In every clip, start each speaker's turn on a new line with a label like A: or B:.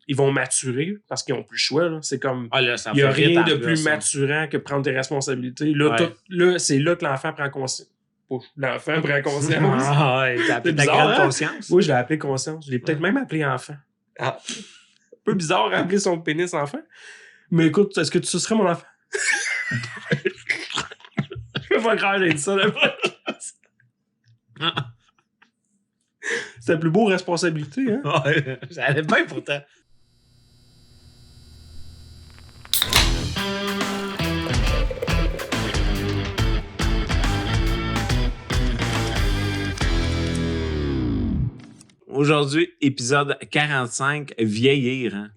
A: ils vont maturer parce qu'ils n'ont plus le choix. Là. C'est comme,
B: il
A: n'y a rien de plus maturant que prendre tes responsabilités. Là, là c'est là que l'enfant prend conscience. L'enfant prend conscience.
B: T'as appelé ta grande conscience?
A: Oui, je l'ai appelé conscience. Je l'ai peut-être même appelé enfant. Un peu bizarre d'appeler son pénis enfant. Mais écoute, est-ce que tu serais mon enfant? Je peux pas croire que j'ai dit ça. C'est la plus beau responsabilité, hein?
B: Ouais, ça allait bien pourtant. Aujourd'hui, épisode 45, vieillir. Hein?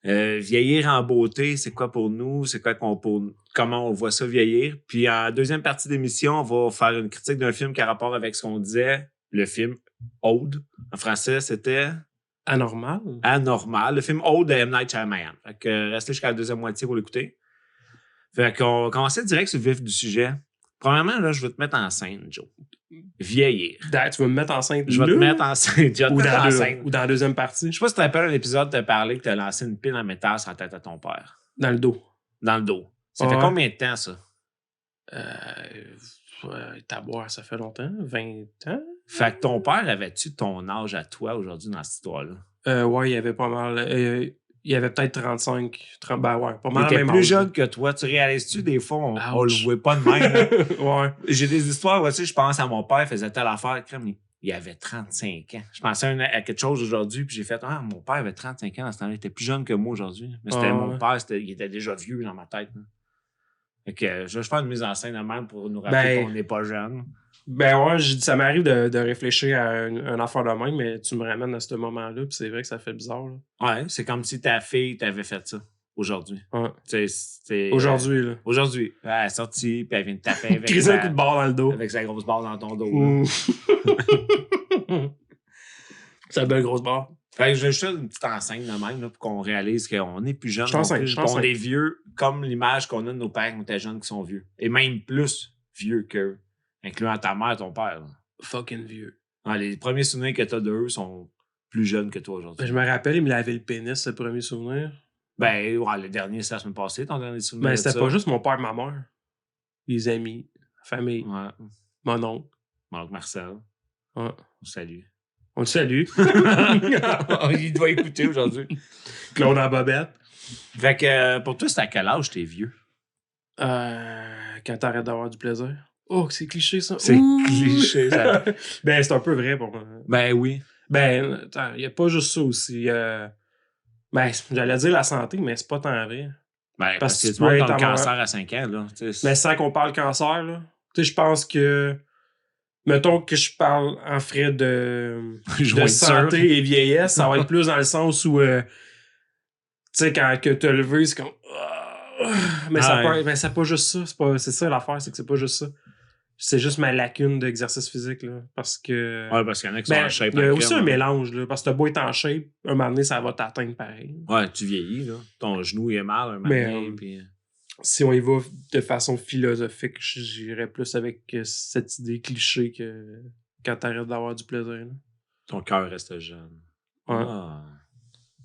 B: Vieillir en beauté, c'est quoi pour nous? C'est quoi comment on voit ça vieillir? Puis en deuxième partie d'émission, on va faire une critique d'un film qui a rapport avec ce qu'on disait, le film Old. En français, c'était...
A: Anormal.
B: Le film Old de M. Night Shyamalan. Fait que restez jusqu'à la deuxième moitié pour l'écouter. Fait qu'on va commencer direct sur le vif du sujet. Premièrement, là, je veux te mettre en scène, Joe. Vieillir.
A: Tu veux me mettre en scène?
B: Je vais te mettre en scène.
A: Ou dans la deuxième partie.
B: Je sais pas si tu te rappelles un épisode, tu as parlé que tu as lancé une pile en métal sur la tête à ton père.
A: Dans le dos.
B: Dans le dos. Ça fait combien de temps, ça?
A: Taboire, ça fait longtemps. 20 ans.
B: Fait que ton père avait-tu ton âge à toi aujourd'hui dans cette histoire-là?
A: Ouais, il avait pas mal... il avait peut-être 35, 30, ben ouais, pas mal.
B: Il était plus jeune que toi. Tu réalises-tu, des fois, on le voit pas de même.
A: Ouais.
B: J'ai des histoires, tu sais, je pense à mon père, faisait telle affaire, crème, il avait 35 ans. Je pensais à quelque chose aujourd'hui, puis j'ai fait, mon père avait 35 ans dans ce temps-là, il était plus jeune que moi aujourd'hui. Mais c'était mon père, il était déjà vieux dans ma tête. Hein. Fait que je vais faire une mise en scène de même pour nous rappeler qu'on n'est pas jeune.
A: Ben ouais, ça m'arrive de réfléchir à un affaire de même, mais tu me ramènes à ce moment-là, puis c'est vrai que ça fait bizarre. Là.
B: Ouais, c'est comme si ta fille t'avait fait ça aujourd'hui.
A: Ouais.
B: Aujourd'hui, là. Aujourd'hui. Elle est sortie, puis elle vient de taper avec
A: un coup de barre dans le dos.
B: Avec sa grosse barre dans ton dos.
A: C'est une belle grosse barre.
B: Fait que je vais juste une petite enseigne de même là, pour qu'on réalise qu'on est plus jeune.
A: On
B: est vieux, comme l'image qu'on a de nos pères quand on était jeunes qui sont vieux. Et même plus vieux qu'eux. Incluant ta mère et ton père. Là.
A: Fucking vieux.
B: Les premiers souvenirs que t'as d'eux sont plus jeunes que toi aujourd'hui.
A: Je me rappelle, il me lavait le pénis, le premier souvenir.
B: Ben, ouais, le dernier, c'est la semaine passée, ton dernier souvenir.
A: Ben, c'était pas juste mon père et ma mère. Les amis, la famille, mon oncle.
B: Mon oncle Marcel.
A: Ouais.
B: On le salue.
A: On le salue.
B: Il doit écouter aujourd'hui.
A: Claude en bobette.
B: Fait que, pour toi, c'est à quel âge t'es vieux?
A: Quand t'arrêtes d'avoir du plaisir. Oh, c'est cliché, ça.
B: C'est cliché, ça.
A: Ben, c'est un peu vrai pour moi.
B: Ben oui.
A: Ben, il n'y a pas juste ça aussi. Ben, j'allais dire la santé, mais c'est pas tant vrai.
B: Ben, parce que tu montes dans le cancer à 5 ans, là.
A: Mais sans qu'on parle cancer, là. Tu sais, je pense que... Mettons que je parle en frais de santé et vieillesse, ça va être plus dans le sens où... tu sais, quand que t'as levé, c'est comme... Mais c'est pas juste ça. C'est ça l'affaire, c'est que c'est pas juste ça. C'est juste ma lacune d'exercice physique, là. Parce que...
B: Ouais, parce qu'il y en a qui sont en shape.
A: Il y a aussi un mélange, là. Parce que t'as beau être en shape, un moment donné, ça va t'atteindre pareil.
B: Ouais, tu vieillis, là. Ton genou, il est mal un moment donné, puis...
A: Si on y va de façon philosophique, j'irais plus avec cette idée cliché que quand t'arrêtes d'avoir du plaisir, là.
B: Ton cœur reste jeune.
A: Ouais.
B: Ah,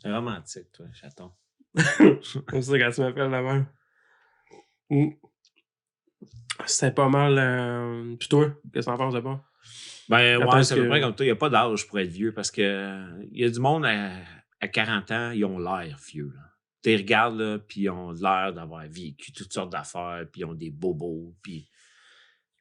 B: c'est romantique, toi, chaton.
A: C'est ça quand tu m'appelles la même. C'était pas mal. Puis toi, qu'est-ce que t'en penses de pas?
B: Ben, c'est à peu près comme toi. Il n'y a pas d'âge pour être vieux parce que il y a du monde à 40 ans, ils ont l'air vieux. Tu les regardes, là, puis ils ont l'air d'avoir vécu toutes sortes d'affaires, puis ils ont des bobos, puis...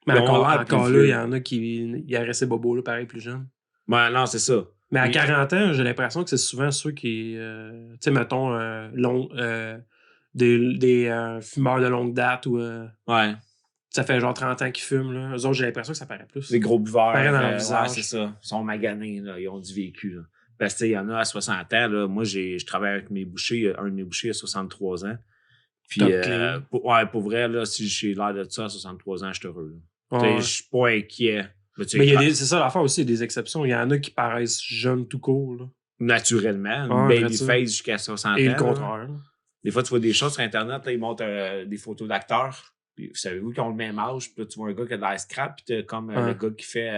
A: Mais encore là, il y en a qui auraient ces bobos-là, pareil, plus jeunes.
B: Ben, non, c'est ça.
A: Mais à 40 ans, j'ai l'impression que c'est souvent ceux qui... tu sais, mettons, des fumeurs de longue date ou...
B: ouais.
A: Ça fait genre 30 ans qu'ils fument, là. Eux autres, j'ai l'impression que ça paraît plus.
B: Les gros buveurs.
A: Paraît dans leur visage.
B: Ouais, c'est ça. Ils sont maganés, là. Ils ont du vécu, là. Parce que, il y en a à 60 ans, là. Moi, je travaille avec mes bouchers. Un de mes bouchers a 63 ans. Puis, pour vrai, là, si j'ai l'air de ça à 63 ans, je suis heureux, là. Je suis pas inquiet.
A: Mais c'est ça l'affaire aussi, il y a des exceptions. Il y en a qui paraissent jeunes tout court, là.
B: Naturellement. Babyface jusqu'à 60 ans.
A: Et le contraire.
B: Des fois, tu vois des choses sur Internet, là, ils montrent des photos d'acteurs. Puis, vous savez-vous qu'ils ont le même âge? Puis là, tu vois un gars qui a de l'air scrap, puis t'as comme le gars qui fait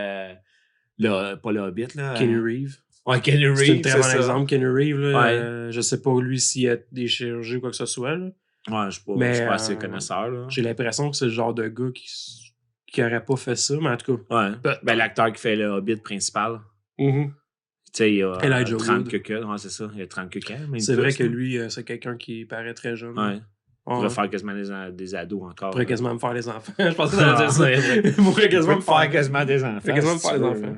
B: pas le Hobbit, là.
A: Kenny Reeves.
B: Ouais, Kenny Reeves,
A: c'est un très bon
B: ça.
A: exemple, Kenny Reeves. Là,
B: Ouais.
A: Je sais pas, lui, s'il y a des chirurgies ou quoi que ce soit. Là.
B: Ouais, je suis pas assez connaisseur. Là.
A: J'ai l'impression que c'est le genre de gars qui aurait pas fait ça, mais en tout cas.
B: Ouais. Ben, l'acteur qui fait le Hobbit principal.
A: Mm-hmm.
B: Tu sais, il a
A: Elijah
B: 30
A: Wood.
B: que ouais, c'est ça. Il a 30 que
A: c'est vrai que lui, c'est quelqu'un qui paraît très jeune.
B: Ouais. Il pourrait faire quasiment des ados encore.
A: Il pourrait quasiment me faire les enfants. Je pense que ça veut dire ça. Il pourrait quasiment me faire
B: quasiment des enfants.
A: Il pourrait quasiment me faire des enfants.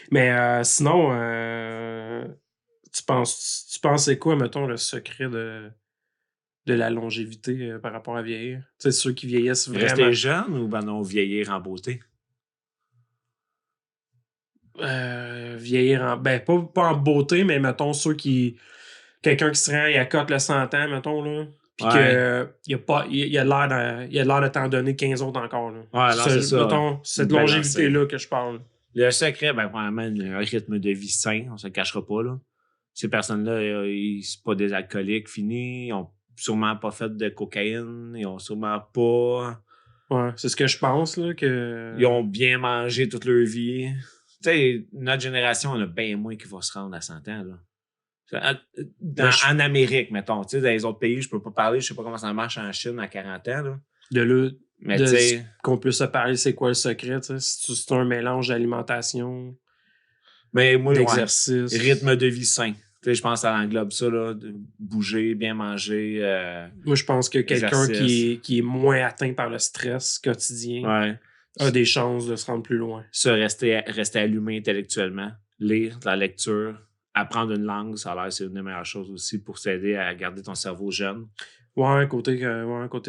A: Mais sinon, tu penses c'est quoi, mettons, le secret de la longévité par rapport à vieillir? Tu sais, ceux qui vieillissent vraiment...
B: Rester jeune ou ben non, vieillir en beauté?
A: Vieillir en... Ben, pas en beauté, mais mettons, ceux qui... Quelqu'un qui se rend et accote le 100 ans, mettons, là. Puis il a l'air de t'en donner 15 autres encore, là.
B: Ouais, alors c'est ça.
A: Mettons, cette longévité-là que je parle.
B: Le secret, ben, vraiment, un rythme de vie sain, on se le cachera pas, là. Ces personnes-là, c'est pas des alcooliques finis, ils ont sûrement pas fait de cocaïne, ils ont sûrement pas...
A: Ouais, c'est ce que je pense, là, que...
B: Ils ont bien mangé toute leur vie. Tu sais, notre génération, on a bien moins qui va se rendre à 100 ans, là. En Amérique, mettons. Tu sais, dans les autres pays, je peux pas parler, je sais pas comment ça marche en Chine à 40 ans, là.
A: Mais qu'on puisse se parler, c'est quoi le secret, tu sais? C'est un mélange d'alimentation, d'exercice.
B: Rythme de vie sain. Tu sais, je pense que ça englobe ça, là, de bouger, bien manger.
A: Moi, je pense que quelqu'un qui est moins atteint par le stress quotidien a des chances de se rendre plus loin.
B: Rester allumé intellectuellement, lire de la lecture, apprendre une langue, ça a l'air c'est une des meilleures choses aussi pour t'aider à garder ton cerveau jeune.
A: Ouais, côté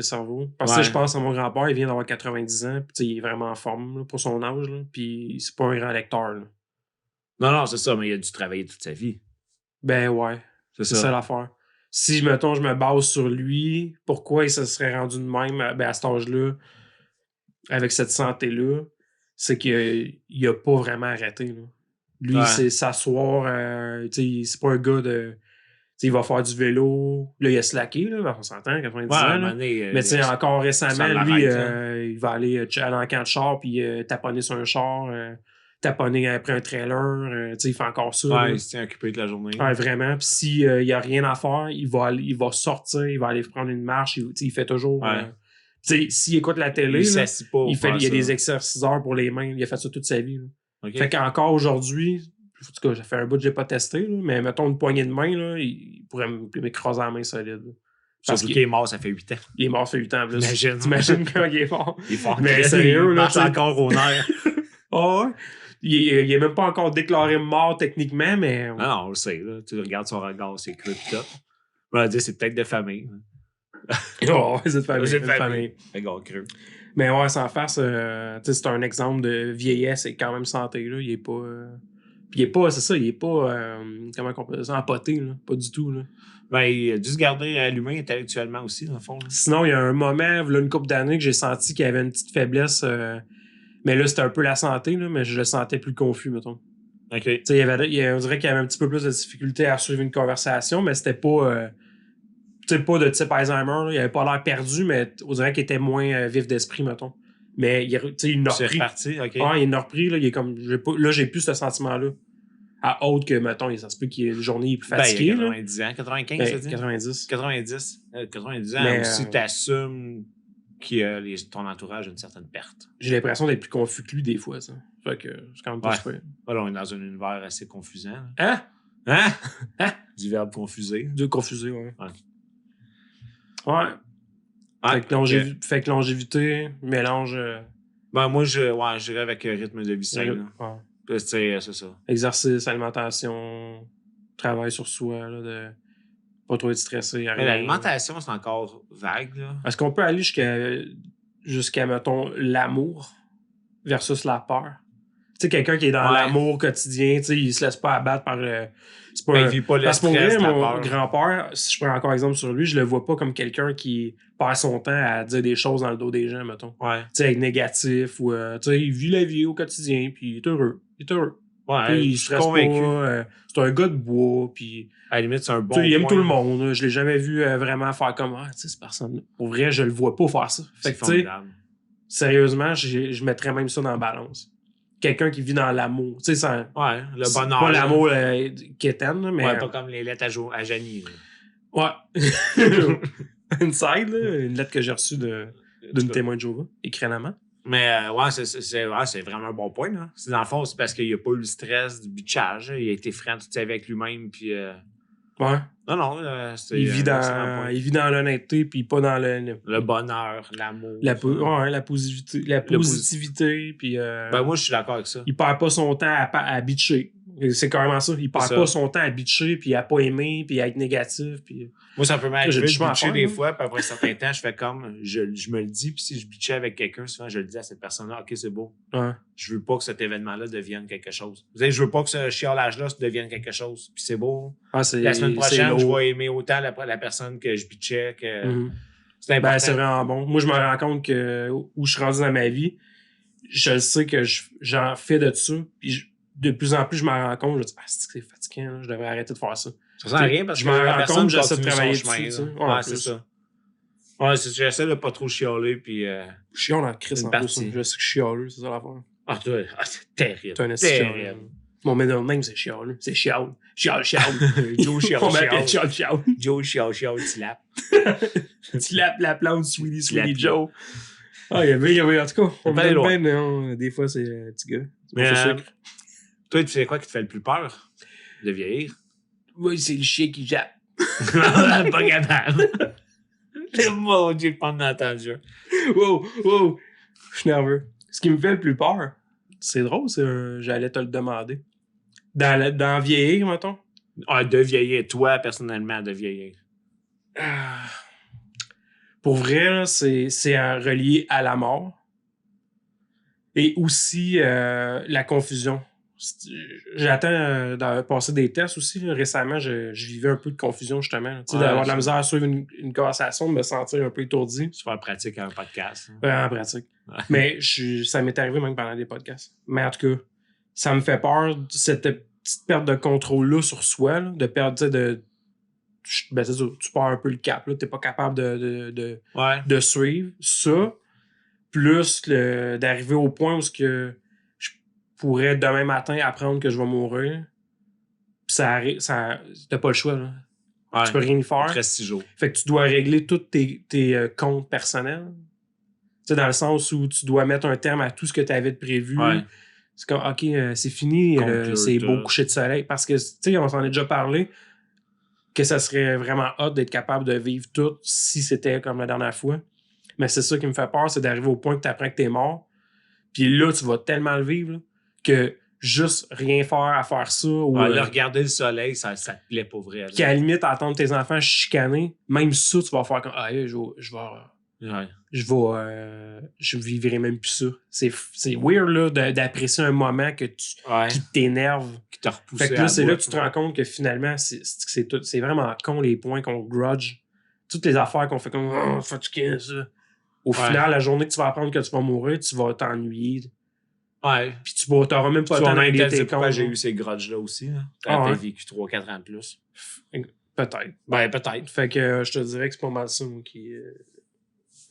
A: cerveau. Parce que je pense à mon grand-père, il vient d'avoir 90 ans, puis il est vraiment en forme là, pour son âge, là, puis c'est pas un grand lecteur. Là.
B: Non, c'est ça, mais il a dû travailler toute sa vie.
A: Ben ouais, c'est ça l'affaire. Si, mettons, je me base sur lui, pourquoi il se serait rendu de même à cet âge-là, avec cette santé-là, c'est qu'il a pas vraiment arrêté. Là. Lui, c'est s'asseoir, c'est pas un gars de... T'sais, il va faire du vélo. Là, il a slacké, là, on s'entend, 90 ans. Là. Mais encore récemment, lui, il va aller en camp de char puis taponner sur un char, taponner après un trailer. Il fait encore ça.
B: Ouais, il s'est occupé de la journée.
A: Ouais, vraiment. Puis s'il n'y a rien à faire, il va sortir, il va aller prendre une marche. Il fait toujours... s'il écoute la télé, il y a des exerciceurs pour les mains. Il a fait ça toute sa vie. Okay. Fait qu'encore aujourd'hui... En tout cas, ça fait un bout que j'ai pas testé, là, mais mettons une poignée de main, là, il pourrait m'écraser la main solide.
B: Parce qu'il est mort, ça fait 8 ans.
A: Il est mort, ça fait 8 ans en plus.
B: T'imagines
A: quand il est mort.
B: Il est fort.
A: Mais sérieux, là.
B: Il encore au nerf.
A: Oh, ouais. Il est même pas encore déclaré mort techniquement, mais.
B: Non, on le sait, là. Tu regardes son regard, c'est cru pis tout. On va dire, c'est peut-être de famille.
A: Oh, c'est de famille. C'est de famille.
B: Regarde cru.
A: Mais ouais, sans face, c'est un exemple de vieillesse et quand même santé, là. Il est pas. Puis il est pas, c'est ça, il est pas, comment on peut dire ça, empoté, là. Pas du tout, là.
B: Ben, il a dû se garder allumé intellectuellement aussi, dans le fond. Là.
A: Sinon, il y a un moment, là, une couple d'années, que j'ai senti qu'il y avait une petite faiblesse. Mais là, c'était un peu la santé, là, mais je le sentais plus confus, mettons.
B: OK.
A: Tu sais, on dirait qu'il y avait un petit peu plus de difficulté à suivre une conversation, mais c'était pas... tu sais, pas de type Alzheimer, là. Il avait pas l'air perdu, mais on dirait qu'il était moins vif d'esprit, mettons. Mais il a repris.
B: C'est reparti, OK.
A: Ah, il a repris, là. Il est comme. Là, j'ai plus ce sentiment-là. À autre que, mettons, ça se peut qu'il y ait une journée plus fatiguée.
B: Ben, il y a 90 ans, 95, ça dit?
A: 90.
B: 90 ans, aussi t'assumes que ton entourage a une certaine perte.
A: J'ai l'impression d'être plus confus que lui des fois, ça. Fait que c'est quand même pas super.
B: Voilà, on est dans un univers assez confusant.
A: Hein?
B: Du verbe confuser.
A: Du confusé, ouais. Fait que longévité, mélange.
B: Ben, moi, je dirais avec rythme de vie sain. C'est ça.
A: Exercice, alimentation, travail sur soi, là, de pas trop être stressé.
B: Mais l'alimentation, c'est encore vague. Là.
A: Est-ce qu'on peut aller jusqu'à mettons, l'amour versus la peur? Tu sais, quelqu'un qui est dans l'amour quotidien, tu sais, il se laisse pas abattre par le.
B: C'est pas il vit pas le stress,
A: pour vrai, mon grand-père, si je prends encore exemple sur lui, je le vois pas comme quelqu'un qui passe son temps à dire des choses dans le dos des gens, mettons.
B: Ouais.
A: Tu sais, être négatif ou, tu sais, il vit la vie au quotidien, puis il est heureux.
B: Ouais,
A: il se convaincu. C'est un gars de bois, puis.
B: À la limite, c'est un bon.
A: Il aime tout le monde. Là. Je l'ai jamais vu vraiment faire comme tu sais, cette personne-là. Pour vrai, je le vois pas faire ça. Fait que, tu sais, sérieusement, je mettrais même ça dans la balance. quelqu'un qui vit dans l'amour. Tu sais, ça.
B: Ouais, le
A: C'est
B: bonheur.
A: pas l'amour quétaine, mais.
B: Ouais, pas comme les lettres à Janie.
A: Ouais. Inside, là, une lettre que j'ai reçue d'une témoin de Jéhovah, écrénamment.
B: Mais ouais, c'est vraiment un bon point. Là. Dans le fond, c'est parce qu'il n'a pas eu le stress du bitchage. Il a été franc tout avec lui-même. Puis,
A: Ouais.
B: Non, c'est
A: il vit dans l'honnêteté, puis pas dans
B: le bonheur, l'amour.
A: La positivité, puis...
B: Ben moi, je suis d'accord avec ça.
A: Il perd pas son temps à bitcher. C'est carrément ça. Il perd pas son temps à bitcher, puis à pas aimer, puis à être négatif, puis...
B: Moi, ça peut m'arriver de bitcher des fois, puis après un certain temps, je fais comme... Je me le dis, puis si je bitchais avec quelqu'un, souvent, je le dis à cette personne-là, « OK, c'est beau.
A: Ouais.
B: Je veux pas que cet événement-là devienne quelque chose. Je veux pas que ce chiolage-là devienne quelque chose. Puis c'est beau. La semaine prochaine, je vais aimer autant la personne que je bitchais. C'est important.
A: Ben, c'est vraiment bon. Moi, je me rends compte que où je suis rendu dans ma vie, je sais que j'en fais de ça. Puis de plus en plus, je me rends compte, je me dis, c'est fatigant, là, je devrais arrêter de faire ça.
B: Ça sert à rien parce que la personne j'essaie de travailler dessus. Ouais, c'est ça. Ouais, j'essaie de pas trop chialer. Puis,
A: chiale en crise en plus. Je sais que je suis chialeux, c'est ça l'affaire.
B: Ah, c'est terrible.
A: C'est un terrible. Mon middle name, c'est chialeux. C'est chiale. Chiale.
B: Joe chiale.
A: On m'appelle chiale.
B: Joe chiale, tu lapes.
A: Tu lapes la plante, Sweetie Joe. Ah, il y avait, en tout cas, on va bien, mais des fois, c'est un petit gars.
B: Mais, toi, tu sais quoi qui te fait le plus peur de vieillir?
A: Oui, c'est le chien qui jappe.
B: Pas capable. Mon Dieu, pas entendu.
A: Wow. Je suis nerveux. Ce qui me fait le plus peur, c'est drôle, j'allais te le demander. Dans vieillir, mettons.
B: Ah, de vieillir, toi, personnellement, de vieillir.
A: Pour vrai, là, c'est relié à la mort. Et aussi la confusion. J'attends de passer des tests aussi. Là. Récemment, je vivais un peu de confusion, justement. D'avoir de la misère à suivre une conversation, de me sentir un peu étourdi.
B: C'est faire pratique à un podcast.
A: Vraiment pratique. Ouais. Mais ça m'est arrivé même pendant des podcasts. Mais en tout cas, ça me fait peur, cette petite perte de contrôle-là sur soi, là, de perdre, tu perds un peu le cap. Tu n'es pas capable de suivre ça. Plus d'arriver au point où pourrais demain matin apprendre que je vais mourir. Puis t'as pas le choix, là. Ouais, tu peux rien y faire.
B: Il te reste 6 jours.
A: Fait que tu dois régler tous tes comptes personnels. Tu sais, dans le sens où tu dois mettre un terme à tout ce que tu avais de prévu. Ouais. C'est comme, OK, c'est fini, c'est beau coucher de soleil. Parce que, tu sais, on s'en est déjà parlé, que ça serait vraiment hot d'être capable de vivre tout si c'était comme la dernière fois. Mais c'est ça qui me fait peur, c'est d'arriver au point que tu apprends que t'es mort. Puis là, tu vas tellement le vivre, là, que juste rien faire à faire ça. Ou,
B: regarder le soleil, ça te plaît pour vrai.
A: Puis à la limite, attendre tes enfants chicaner, même ça, tu vas faire comme, je vivrai même plus ça. C'est weird, là, d'apprécier un moment qui t'énerve.
B: Qui t'a repoussé.
A: Fait que là, c'est là que tu te rends compte que finalement, c'est vraiment con les points qu'on grudge. Toutes les affaires qu'on fait comme, fatigué, ça. Au final, la journée que tu vas apprendre que tu vas mourir, tu vas t'ennuyer.
B: Ouais.
A: Puis tu n'auras même pas le temps de régler tes comptes.
B: J'ai eu ces grudges-là aussi. T'as vécu 3-4 ans de plus.
A: Peut-être.
B: Ben, peut-être.
A: Fait que je te dirais que c'est pas mal ça, moi,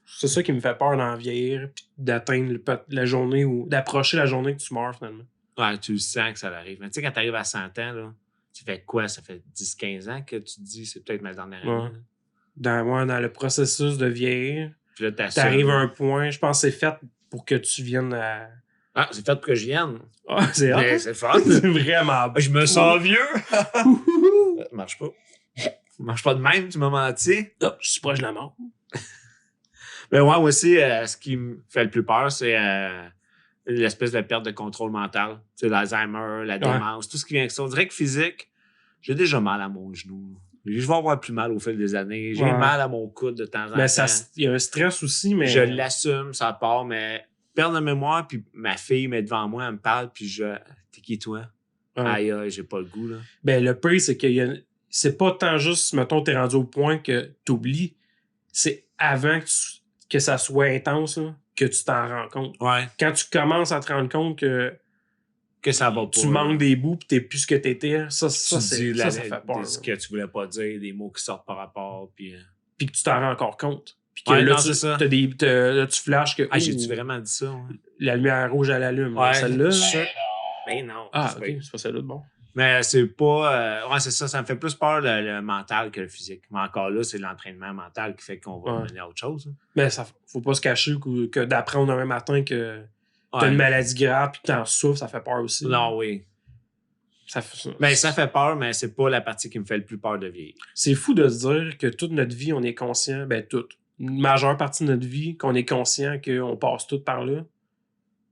A: c'est ça qui me fait peur d'en vieillir, puis d'atteindre la journée ou d'approcher la journée que tu meurs, finalement.
B: Ouais, tu sens que ça arrive. Mais tu sais, quand t'arrives à 100 ans, là, tu fais quoi? Ça fait 10-15 ans que tu te dis c'est peut-être ma dernière année.
A: Dans le processus de vieillir, t'arrives à un point, je pense que c'est fait pour que tu viennes à...
B: Ah, c'est fait pour que je vienne.
A: Ah, c'est hot.
B: C'est fun.
A: C'est vraiment
B: beau. Je me sens vieux. Ça marche pas. Ça marche pas de même, tu m'as menti.
A: Non, je suis proche de la mort.
B: Mais moi aussi, ce qui me fait le plus peur, c'est l'espèce de perte de contrôle mental. Tu sais, l'Alzheimer, la démence, tout ce qui vient avec ça. On dirait que physique, j'ai déjà mal à mon genou. Je vais avoir plus mal au fil des années. J'ai mal à mon coude de temps en temps.
A: Il y a un stress aussi, mais...
B: Je l'assume, ça part, mais perte de mémoire, puis ma fille met devant moi, elle me parle, puis t'es qui toi? Aïe, j'ai pas le goût, là.
A: Ben, le pire, c'est que c'est pas tant juste, mettons, t'es rendu au point que t'oublies. C'est avant que ça soit intense, là, que tu t'en rends compte.
B: Ouais.
A: Quand tu commences à te rendre compte que
B: ça va pas.
A: Tu manques des bouts pis t'es plus ce que t'étais. Ça fait peur.
B: Ce que tu voulais pas dire, des mots qui sortent par rapport. Puis
A: que tu t'en rends encore compte. Puis que là, tu flashes que.
B: Ah, j'ai-tu vraiment dit ça? Ouais.
A: La lumière rouge, elle allume.
B: Ouais,
A: celle-là.
B: Mais non.
A: Ah, ok, c'est pas celle-là de bon.
B: Mais c'est pas. Ouais, c'est ça. Ça me fait plus peur le mental que le physique. Mais encore là, c'est l'entraînement mental qui fait qu'on va mener à autre chose. Hein.
A: Mais ça, faut pas se cacher que d'apprendre un matin que t'as une maladie grave puis que t'en souffres, ça fait peur aussi.
B: Non, oui.
A: Ça
B: fait peur, mais c'est pas la partie qui me fait le plus peur de vieillir.
A: C'est fou de se dire que toute notre vie, on est conscient, une majeure partie de notre vie, qu'on est conscient qu'on passe tout par là,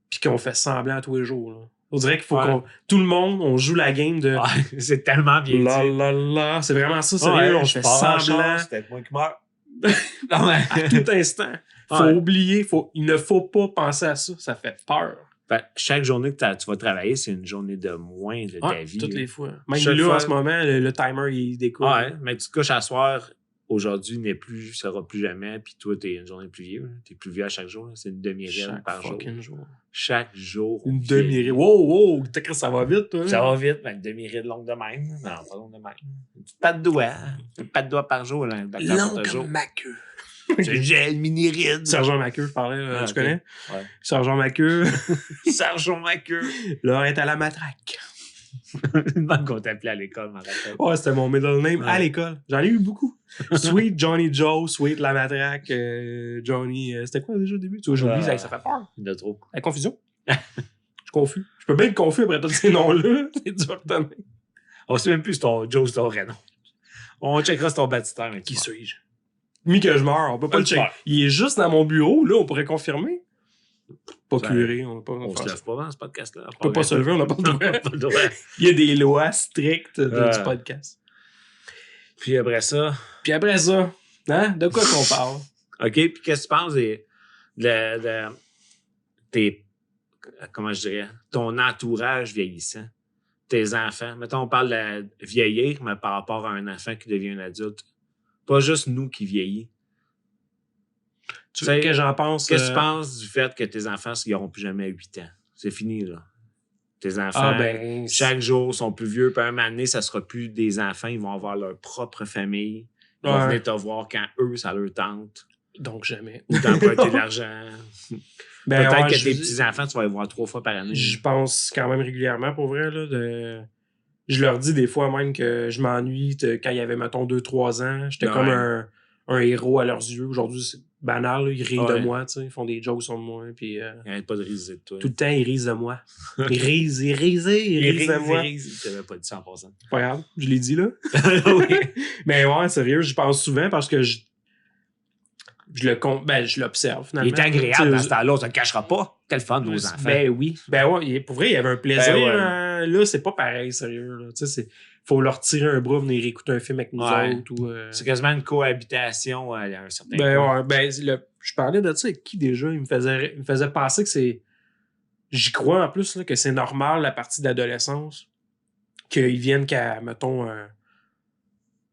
A: puis qu'on fait semblant tous les jours. Là. On dirait qu'il faut qu'on... Tout le monde, on joue la game de...
B: Ouais, c'est tellement bien dit.
A: C'est vraiment ça, sérieux. On fait semblant.
B: C'est peut-être moi qui meurs.
A: À tout instant. Faut oublier. Il ne faut pas penser à ça. Ça fait peur.
B: Chaque journée que tu vas travailler, c'est une journée de moins de ta vie.
A: Toutes les fois. Même là, en ce moment, le timer, il découle.
B: Ouais, mais tu te couches à soir... Aujourd'hui sera plus jamais, puis toi, t'es une journée plus vieux. T'es plus vieux à chaque jour. C'est une demi-ride par jour. Chaque jour.
A: Une demi-ride. Wow! Ça va vite, toi.
B: Ça va vite, mais une demi-ride longue de même. Non, pas longue de même. Une petite patte de doigt. Une patte de doigt par jour. Là,
A: longue comme ma queue.
B: C'est une mini-ride.
A: Sergent Maqueux, je parlais. Tu connais?
B: Ouais.
A: Sergent Maqueux.
B: Sergent Maqueux.
A: Là, est à la matraque.
B: Une banque qu'on t'appelait à l'école, m'en rappelle.
A: Ouais, c'était mon middle name à l'école. J'en ai eu beaucoup. Sweet Johnny Joe, Sweet la matraque, Johnny. C'était quoi déjà au début? Tu vois, j'oublie, ça fait peur.
B: De trop.
A: La confusion. Je suis confus. Je peux bien être confus après tous ces noms-là. C'est dur de donner.
B: On sait même plus si ton Joe, c'est ton vrai nom. On checkera si ton baptistère.
A: Qui suis-je? Mis que je meurs, on peut pas le checker. Il est juste dans mon bureau, là, on pourrait confirmer. Pas curé, on
B: se lève pas dans ce podcast-là.
A: On peut pas se lever, on n'a pas le droit. Il y a des lois strictes du podcast.
B: Puis après ça,
A: hein? De quoi qu'on parle?
B: OK, puis qu'est-ce que tu penses de tes, comment je dirais, ton entourage vieillissant, tes enfants? Mettons, on parle de vieillir, mais par rapport à un enfant qui devient un adulte. Pas juste nous qui vieillit.
A: Tu sais que j'en pense.
B: Qu'est-ce que tu penses du fait que tes enfants n'auront plus jamais 8 ans? C'est fini, là. Tes enfants, chaque jour, sont plus vieux. Puis un moment donné, ça sera plus des enfants. Ils vont avoir leur propre famille. Ils vont venir te voir quand eux, ça leur tente.
A: Donc jamais.
B: Ou t'emprunter de l'argent. Peut-être que tes petits-enfants, tu vas les voir 3 fois par année.
A: Je pense quand même régulièrement, pour vrai. Là, je leur dis des fois même que je m'ennuie quand il y avait, mettons, 2-3 ans. J'étais comme un héros à leurs yeux. Aujourd'hui, c'est banal. Là. Ils rient de moi. Ils font des jokes sur moi. Puis,
B: ils n'arrêtent pas de riser de toi.
A: Tout le temps, ils risent de moi. Ils risent de moi.
B: Je t'avais pas dit ça en passant.
A: Pas grave, je l'ai dit là.
B: Oui.
A: Mais ouais, sérieux, j'y pense souvent parce que je l'observe finalement.
B: Il est agréable dans ce temps-là, on ne se le cachera pas. Quel fun, nos enfants.
A: Ben oui. Ben ouais, pour vrai, il y avait un plaisir. Là, c'est pas pareil, sérieux. Faut leur tirer un bras, venir écouter un film avec nous autres.
B: C'est quasiment une cohabitation à un certain
A: point. Je parlais de ça avec qui déjà? Il me faisait penser que c'est... J'y crois en plus là, que c'est normal la partie de l'adolescence. Qu'ils viennent qu'à, mettons...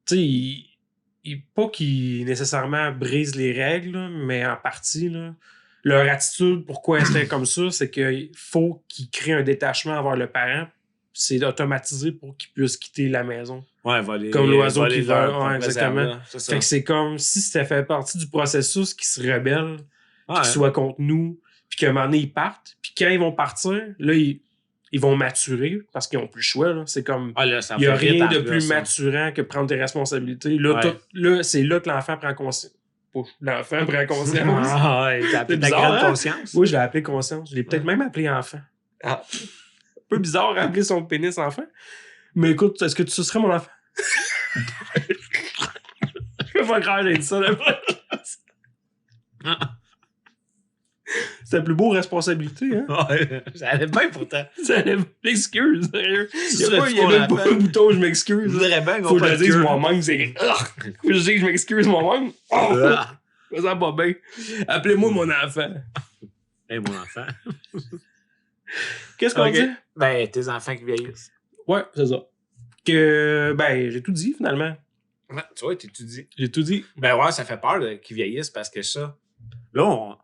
A: tu sais, pas qu'ils nécessairement brisent les règles, là, mais en partie, là, leur attitude, pourquoi c'était comme ça, c'est qu'il faut qu'ils créent un détachement envers le parent. C'est automatisé pour qu'ils puissent quitter la maison.
B: Ouais, voler.
A: Comme l'oiseau qui vole. Ouais, exactement.
B: C'est
A: fait que c'est comme si ça fait partie du processus qu'ils se rebellent, qu'ils soient contre nous, puis qu'à un moment donné, ils partent. Puis quand ils vont partir, là, ils vont maturer parce qu'ils n'ont plus le choix. Là. C'est comme. Il n'y a rien de plus maturant que prendre tes responsabilités. Là, c'est là que l'enfant prend conscience. L'enfant prend conscience.
B: T'as appelé ta grande conscience?
A: Oui, je l'ai appelé conscience. Je l'ai peut-être même appelé enfant. Un peu bizarre d'appeler son pénis enfant. Mais écoute, est-ce que tu serais mon enfant? Je peux pas croire que j'ai dit ça là. C'est la plus beau responsabilité, hein?
B: Ouais, ça allait bien pourtant.
A: Ça allait bien. M'excuse, sérieux. Il y a même pas un bouton, je m'excuse.
B: Je voudrais bien
A: faut que je le dise moi-même, c'est... Faut que je dise que je m'excuse moi-même. Ça sent pas bien. Appelez-moi mon enfant.
B: Hey, mon enfant.
A: Qu'est-ce qu'on dit?
B: Ben, tes enfants qui vieillissent.
A: Ouais, c'est ça. J'ai tout dit, finalement.
B: Ouais, tu vois, t'es tout dit.
A: J'ai tout dit.
B: Ben ouais, ça fait peur qu'ils vieillissent parce que ça... Là,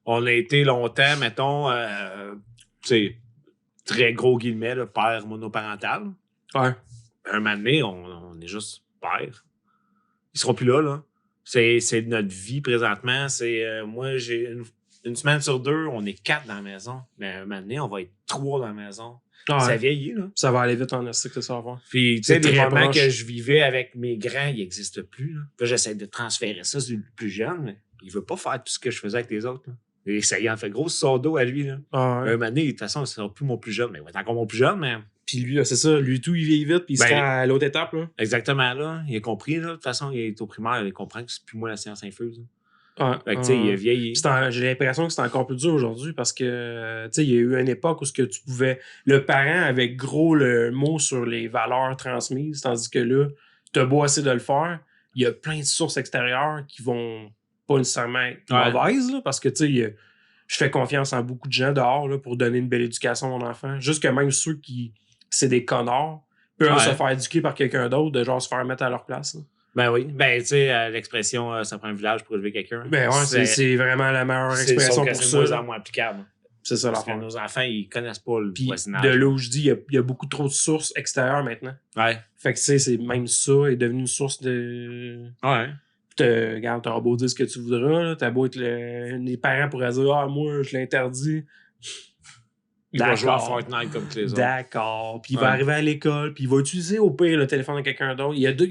B: on a été longtemps, mettons, tu sais, très gros guillemets, là, père monoparental.
A: Ouais.
B: Un moment donné, on est juste père. Ils seront plus là, là. C'est notre vie présentement. Moi, j'ai une semaine sur 2, on est 4 dans la maison. Mais un moment donné, on va être 3 dans la maison.
A: Ouais.
B: Ça vieillit, là.
A: Ça va aller vite en esti que ça va voir.
B: Puis, tu sais, les
A: très
B: moments
A: proche.
B: que je vivais avec mes grands, ils n'existent plus. Là. Puis j'essaie de transférer ça sur le plus jeune, mais il veut pas faire tout ce que je faisais avec les autres. Là. Et ça y en fait gros son à lui. Là.
A: Ah ouais.
B: Un moment donné, de toute façon, ce sera plus mon plus jeune, mais il va être encore mon plus jeune, mais.
A: Puis lui, là, c'est ça, lui tout, il vieillit vite, puis il se rend à l'autre étape. Là.
B: Exactement, là. Il a compris, là. De toute façon, il est au primaire, il comprend que c'est plus moi la science infuse. Là.
A: Ouais,
B: fait que, tu sais, il a vieilli.
A: J'ai l'impression que c'est encore plus dur aujourd'hui parce que, tu sais, il y a eu une époque où ce que tu pouvais... Le parent avait gros le mot sur les valeurs transmises, tandis que là, t'as beau essayer de le faire, il y a plein de sources extérieures qui vont pas nécessairement être mauvaises, là, parce que, tu sais, je fais confiance en beaucoup de gens dehors là, pour donner une belle éducation à mon enfant. Juste que même ceux qui c'est des connards peuvent se faire éduquer par quelqu'un d'autre, de genre se faire mettre à leur place. Là.
B: Ben oui. Ben, tu sais, l'expression ça prend un village pour élever quelqu'un.
A: Ben ouais, c'est vraiment la meilleure expression pour ça.
B: C'est de moins en moins applicable.
A: C'est ça,
B: parce que nos enfants, ils connaissent pas le voisinage.
A: De là où je dis, il y a beaucoup trop de sources extérieures maintenant.
B: Ouais.
A: Fait que, tu sais, c'est même ça est devenu une source de...
B: Ouais.
A: Regarde, t'auras beau dire ce que tu voudras, là. T'as beau être les parents pourraient dire « Ah, moi, je l'interdis. »
B: Il va jouer à Fortnite comme tous les autres.
A: D'accord. Puis il va arriver à l'école, puis il va utiliser au pire le téléphone de quelqu'un d'autre. Il y a deux...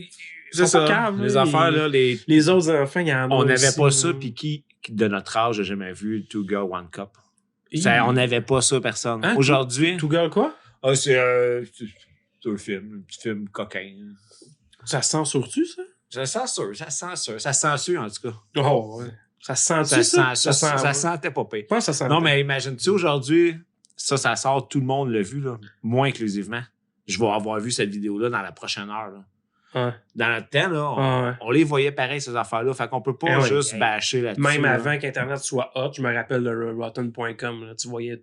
B: C'est ça. Caves, les affaires, là,
A: les autres enfants, il y en a
B: on n'avait
A: aussi,
B: pas ça, puis qui, de notre âge, n'a jamais vu Two Girls, One Cup? On n'avait pas ça, personne.
A: Hein?
B: Aujourd'hui...
A: Two Girls quoi?
B: Ah, c'est un film, un petit film coquin.
A: Ça se censure-tu, ça?
B: Ça censure, en tout cas.
A: Oh, ouais. Ça se sent-tu, ça?
B: Ça sentait pas pire.
A: Pas ça sentait.
B: Non, mais imagine-tu, aujourd'hui, ça sort, tout le monde l'a vu, là, moi inclusivement. Je vais avoir vu cette vidéo-là dans la prochaine heure, là.
A: Ouais.
B: Dans notre temps, là, on les voyait pareil, ces affaires-là. Fait qu'on peut pas juste bâcher là-dessus.
A: Même
B: là.
A: avant qu'Internet soit hot, je me rappelle de Rotten.com. Là, tu voyais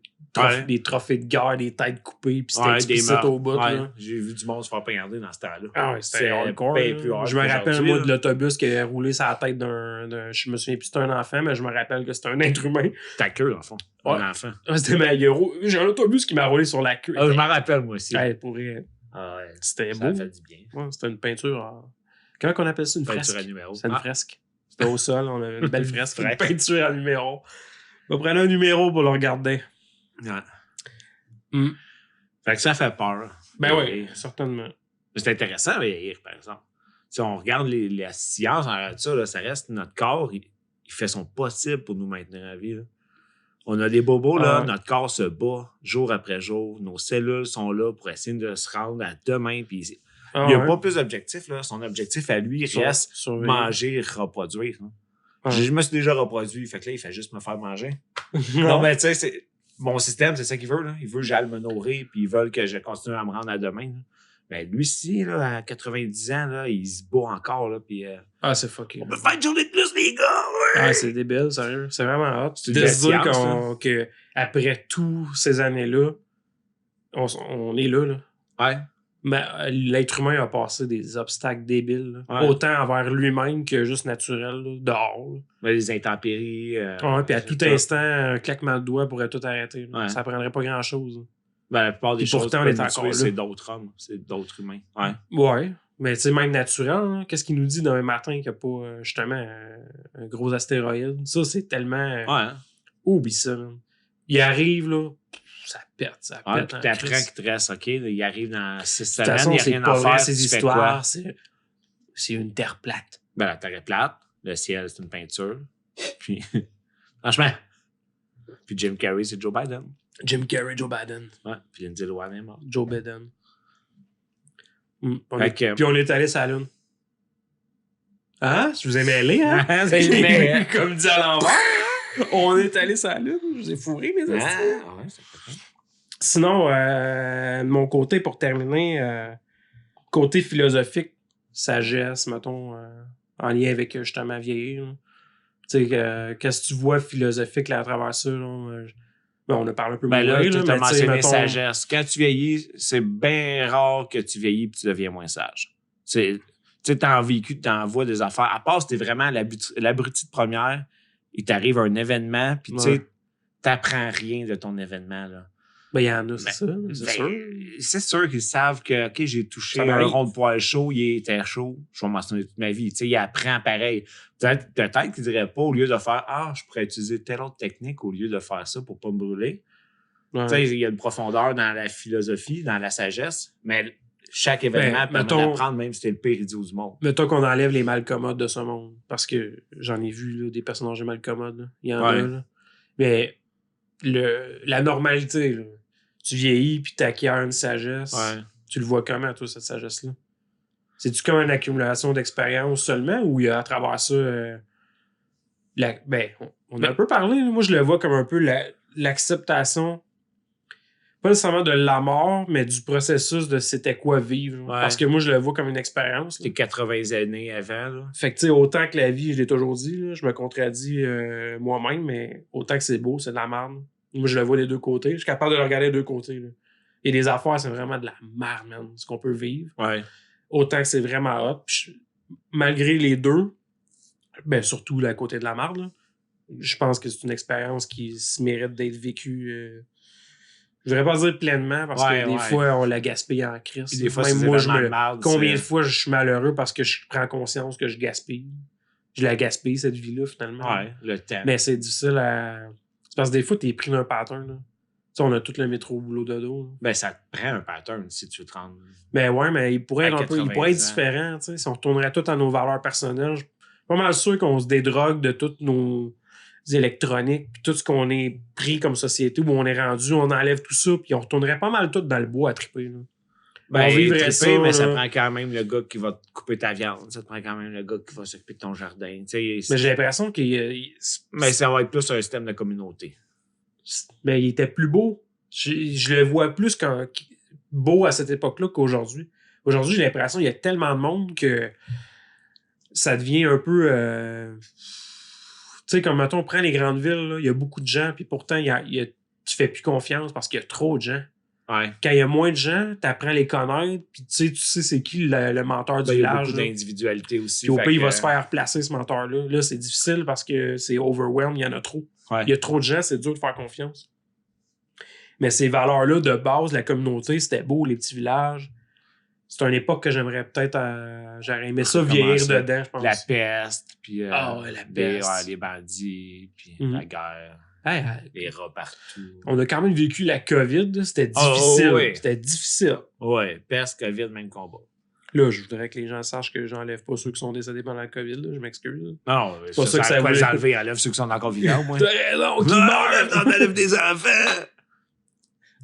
A: des trophées de guerre, des têtes coupées, puis c'était explicite au bout. Là.
B: J'ai vu du monde se faire regarder dans ce temps-là.
A: Ah ouais, c'était hardcore. Je me rappelle, moi, de l'autobus qui avait roulé sur la tête d'un... Je me souviens plus c'était un enfant, mais je me rappelle que c'était un être humain.
B: Ta queue, dans le fond. Un enfant.
A: J'ai un autobus qui m'a roulé sur la queue.
B: Je m'en rappelle, moi aussi.
A: Pourrait...
B: Ah ouais,
A: c'était
B: ça
A: beau.
B: fait du bien.
A: Ouais, c'était une peinture. Comment on appelle ça? Une
B: peinture
A: fresque?
B: à numéro.
A: C'est une fresque. C'était au sol. On avait une belle fresque. Une peinture à numéro. On va prendre un numéro pour le regarder.
B: Ouais. Fait que ça fait peur.
A: Ben oui, certainement.
B: C'est intéressant à vieillir, par exemple. Si on regarde la science en ça, là, ça reste notre corps, il fait son possible pour nous maintenir en vie. Là. On a des bobos, là, notre corps se bat jour après jour. Nos cellules sont là pour essayer de se rendre à demain. Puis il n'y a pas plus d'objectif. Là. Son objectif à lui reste manger, reproduire. Je me suis déjà reproduit. Fait que là, il fait juste me faire manger. Non, mais tu sais, mon système, c'est ça qu'il veut. Là. Il veut que j'aille me nourrir, puis ils veulent que je continue à me rendre à demain. Là. Ben, lui ci là, à 90 ans, là, il se bat encore. Là, puis,
A: c'est fucké.
B: On peut faire une journée de plus, les gars! Ouais.
A: C'est débile, sérieux. C'est vraiment hot. De se dire qu'après tous ces années-là, on est là.
B: Ouais.
A: Mais l'être humain a passé des obstacles débiles. Ouais. Autant envers lui-même que juste naturel, là, dehors.
B: Ouais, les intempéries.
A: Puis à tout instant, un claquement de doigts pourrait tout arrêter. Ouais. Ça prendrait pas grand-chose.
B: Ben, la plupart des choses,
A: pourtant, on est encore là.
B: C'est d'autres hommes, c'est d'autres humains. Ouais.
A: Ouais. Mais tu sais, même naturel, hein, qu'est-ce qu'il nous dit d'un matin qu'il n'y a pas justement un gros astéroïde? Ça, c'est tellement.
B: Ouais.
A: Oublie ça. Là. Il arrive, là. Ça pète.
B: Puis t'apprends qu'il te reste, OK, il arrive dans 6 semaines,
A: façon,
B: il n'y a rien à faire.
A: Ces histoires, c'est une terre plate.
B: Ben, la terre est plate, le ciel, c'est une peinture. Puis, franchement. Puis Jim Carrey, c'est Joe Biden.
A: Jim Carrey, Joe Biden.
B: Ouais, puis Lindsay Lohan est mort.
A: Joe Biden. Puis on est allé sur la Lune. Hein? Je vous ai mêlé, hein? Comme dit à l'envers. On est allé sur la Lune. Je vous ai fourré, mes amis.
B: Ouais, c'est pas
A: Sinon, de mon côté, pour terminer, côté philosophique, sagesse, mettons, en lien avec justement vieillir. Tu sais, qu'est-ce que tu vois philosophique là, à travers ça? Là, on a parlé un peu
B: ben là, tu as mentionné
A: mettons...
B: sagesse. Quand tu vieillis, c'est bien rare que tu vieillis et tu deviens moins sage. Tu sais, t'en vécu, t'en vois des affaires. À part si t'es vraiment l'abruti de première, il t'arrive un événement, puis tu sais, t'apprends rien de ton événement. Là.
A: Ben, il y en a, c'est ça, c'est sûr.
B: C'est sûr qu'ils savent que, OK, j'ai touché un rond de poil chaud, il était chaud, je vais m'en souvenir toute ma vie. Tu sais, il apprend pareil. Peut-être qu'il dirait pas, au lieu de faire, je pourrais utiliser telle autre technique au lieu de faire ça pour pas me brûler. Ouais. Tu sais, il y a une profondeur dans la philosophie, dans la sagesse, mais chaque événement permet d'apprendre, même si c'était le pire idiot du monde.
A: Mettons qu'on enlève les malcommodes de ce monde, parce que j'en ai vu là, des personnages malcommodes. Là. Il y en a, là. Mais la normalité, là, tu vieillis puis t'acquiers une sagesse. Ouais. Tu le vois comment, toi, cette sagesse-là? C'est-tu comme une accumulation d'expérience seulement ou il y a à travers ça... on a un peu parlé. Là. Moi, je le vois comme un peu l'acceptation, pas nécessairement de la mort, mais du processus de c'était quoi vivre. Ouais. Parce que moi, je le vois comme une expérience.
B: C'était 80 années avant. Là.
A: Fait que, tu sais, autant que la vie, je l'ai toujours dit, là, je me contredis moi-même, mais autant que c'est beau, c'est de la merde. Moi, je le vois des deux côtés. Je suis capable de le regarder des deux côtés. Là. Et les affaires, c'est vraiment de la merde, man, ce qu'on peut vivre.
B: Ouais.
A: Autant que c'est vraiment hot. Puis malgré les deux, ben surtout le côté de la merde, là, je pense que c'est une expérience qui se mérite d'être vécue... je voudrais pas dire pleinement parce que des fois, on la gaspille en crise.
B: Des fois,
A: même moi, combien de fois je suis malheureux parce que je prends conscience que je gaspille. Je la gaspille, cette vie-là, finalement.
B: Ouais, le temps.
A: Mais c'est difficile à... C'est parce que des fois, t'es pris d'un pattern. Là. T'sais, on a tout le métro au boulot dodo. Là.
B: Ben, ça te prend un pattern si tu te rends.
A: Ben ouais, mais il pourrait être un peu... Il pourrait être différent. T'sais. Si on retournerait tout à nos valeurs personnelles, je suis pas mal sûr qu'on se dédrogue de toutes nos électroniques, puis tout ce qu'on est pris comme société, où on est rendu, on enlève tout ça, puis on retournerait pas mal tout dans le bois à triper. Là.
B: Ben, on vivrait triper, ça, mais ça prend quand même le gars qui va te couper ta viande, ça te prend quand même le gars qui va s'occuper de ton jardin. Mais
A: j'ai l'impression
B: mais ça va être plus un système de communauté.
A: Mais il était plus beau. Je le vois plus beau à cette époque-là qu'aujourd'hui. Aujourd'hui, j'ai l'impression qu'il y a tellement de monde que ça devient un peu... Tu sais, comme mettons, on prend les grandes villes, il y a beaucoup de gens, puis pourtant, tu fais plus confiance parce qu'il y a trop de gens.
B: Ouais.
A: Quand il y a moins de gens, tu apprends à les connaître, puis tu sais c'est qui le menteur du village. Il y a
B: beaucoup d'individualité aussi.
A: Puis au pire, il va se faire replacer, ce menteur-là. Là, c'est difficile parce que c'est overwhelmed, il y en a trop.
B: Ouais.
A: Il y a trop de gens, c'est dur de faire confiance. Mais ces valeurs-là de base, la communauté, c'était beau, les petits villages. C'est une époque que j'aimerais peut-être... j'aurais aimé ça vieillir dedans, je pense.
B: La peste, puis...
A: la peste.
B: Les bandits, puis la guerre. Les rats partout.
A: On a quand même vécu la COVID, c'était difficile.
B: Oui.
A: C'était difficile.
B: Ouais, peste, COVID, même combat.
A: Là, je voudrais que les gens sachent que j'enlève pas ceux qui sont décédés pendant la COVID, là. Je m'excuse.
B: Non,
A: c'est pas ça que ça
B: voulait enlever. Enlève ceux qui sont encore vivants, moi.
A: T'as raison, qui meurent!
B: Enlève des enfants!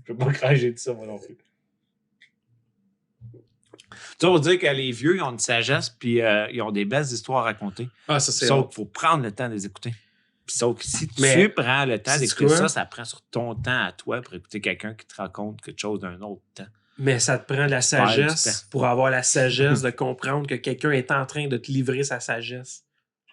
B: Je peux pas croire que j'ai dit ça, moi non plus. Tu vas dire que les vieux, ils ont une sagesse, puis ils ont des belles histoires à raconter.
A: Ah, ça, c'est
B: sauf qu'il faut prendre le temps de les écouter. Puis sauf que si tu prends le temps d'écouter ça prend sur ton temps à toi pour écouter quelqu'un qui te raconte quelque chose d'un autre temps.
A: Mais ça te prend de la sagesse pour avoir la sagesse de comprendre que quelqu'un est en train de te livrer sa sagesse.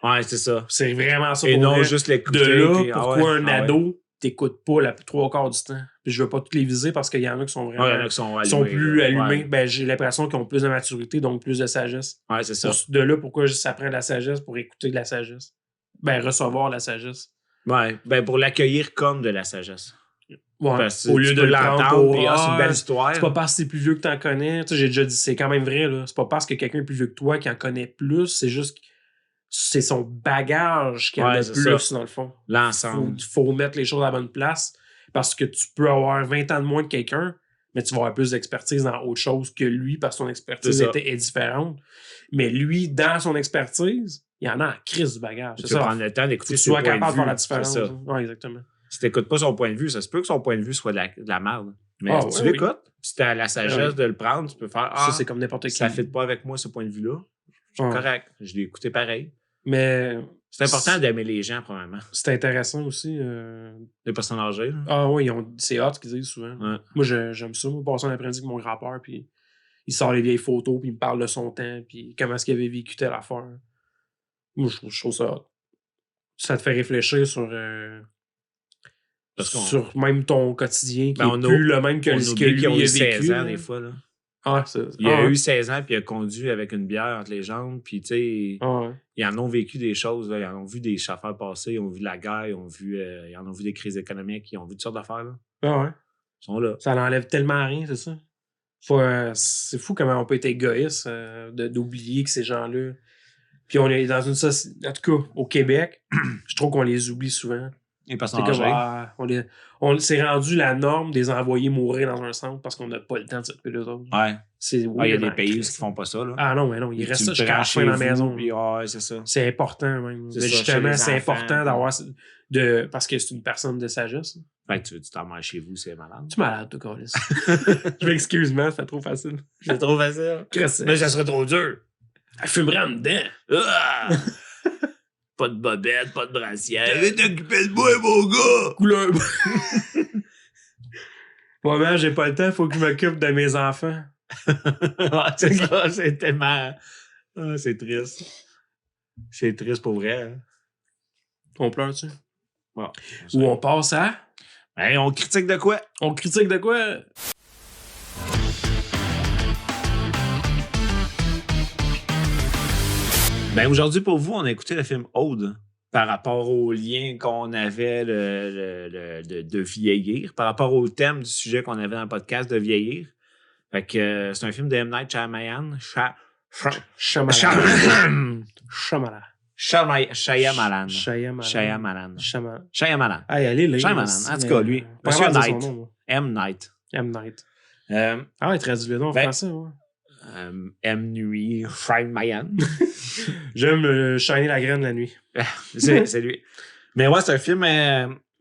B: Ouais, c'est ça.
A: C'est vraiment ça.
B: Et non juste l'écouter.
A: De là, pourquoi un ado t'écoute pas la 3/4 du temps? Puis je veux pas toutes les viser parce qu'il y en a qui sont vraiment...
B: il y en a qui sont allumés,
A: sont plus allumés.
B: Ouais.
A: Ben, j'ai l'impression qu'ils ont plus de maturité, donc plus de sagesse.
B: Ouais, c'est ça.
A: De là, pourquoi ça prend de la sagesse pour écouter de la sagesse? Ben, recevoir la sagesse.
B: Ouais, ben pour l'accueillir comme de la sagesse.
A: Ouais, au lieu de l'entendre pour
B: c'est une belle histoire.
A: C'est pas parce que t'es plus vieux que t'en connais. Tu sais, j'ai déjà dit, c'est quand même vrai, là. C'est pas parce que quelqu'un est plus vieux que toi qui en connaît plus, c'est juste c'est son bagage qui en a plus, ça. Dans le fond.
B: L'ensemble.
A: Faut mettre les choses à la bonne place parce que tu peux avoir 20 ans de moins que quelqu'un, mais tu vas avoir plus d'expertise dans autre chose que lui parce que son expertise est différente. Mais lui, dans son expertise, il y en a en crise du bagage.
B: Tu vas prendre le temps d'écouter
A: son point de vue. Tu sois capable de faire la différence. Ouais, exactement.
B: Si t'écoutes pas son point de vue, ça se peut que son point de vue soit de la merde. Mais si tu l'écoutes, si t'as la sagesse de le prendre, tu peux faire ça,
A: c'est comme n'importe qui.
B: Ça ne fit pas avec moi, ce point de vue-là. C'est correct. Je l'ai écouté pareil.
A: Mais
B: c'est important d'aimer les gens, probablement.
A: C'est intéressant aussi.
B: Les personnes âgées. Là.
A: Ah oui, c'est hot ce qu'ils disent souvent.
B: Ouais.
A: Moi, j'aime ça. Moi, passer un après-midi avec mon grand-père, puis il sort les vieilles photos, puis il me parle de son temps, puis comment est-ce qu'il avait vécu telle affaire. Moi, je trouve ça hot. Ça te fait réfléchir sur même ton quotidien qui est plus le même que ce que lui a vécu.
B: 16 ans, des fois. Là. Il a eu 16 ans, puis il a conduit avec une bière entre les jambes, puis tu sais, ils en ont vécu des choses, là. Ils en ont vu des chauffeurs passer, ils ont vu la guerre, ils en ont vu des crises économiques, ils ont vu toutes sortes d'affaires. Là.
A: Ah ouais.
B: sont là.
A: Ça n'enlève tellement rien, c'est ça. C'est fou comment on peut être égoïste d'oublier que ces gens-là. Puis on est dans une société. En tout cas, au Québec, je trouve qu'on les oublie souvent.
B: Les personnes âgées.
A: On s'est rendu la norme des envoyer mourir dans un centre parce qu'on n'a pas le temps de s'occuper d'eux autres.
B: Ouais.
A: Il
B: y a des pays qui font pas ça. Là.
A: Ah non, mais non, ils restent jusqu'à la fin de la maison.
B: Puis, c'est ça.
A: C'est important même. Justement, c'est important d'avoir. Parce que c'est une personne de sagesse.
B: Fait que tu t'en manges chez vous, c'est malade.
A: Tu es malade, toi, Carlis. Je m'excuse, mais c'est trop facile.
B: C'est trop facile.
A: Mais ça serait trop dur. Elle fumerait en dedans.
B: Pas de bobette, pas de brassière. Viens t'occuper de moi, mon gars!
A: Couleur. Moi-même, j'ai pas le temps, faut que je m'occupe de mes enfants.
B: C'est ça, c'est tellement. C'est triste. C'est triste pour vrai. Hein?
A: On pleure-tu?
B: Ouais,
A: ou on passe à.
B: Hey, on critique de quoi?
A: On critique de quoi?
B: Ben aujourd'hui, pour vous, on a écouté le film Aude par rapport au lien qu'on avait de vieillir, par rapport au thème du sujet qu'on avait dans le podcast de vieillir. Fait que c'est un film de M. Night Shyamalan. Shyamalan.
A: Hey, allez, là.
B: Shyamalan. En tout cas, lui. Monsieur Night. M. Night.
A: M. Night. Ah ouais, traduit le nom en français, ouais.
B: M. Nuit. Shyamalan.
A: J'aime shiner la graine la nuit.
B: c'est lui. Mais ouais, c'est un film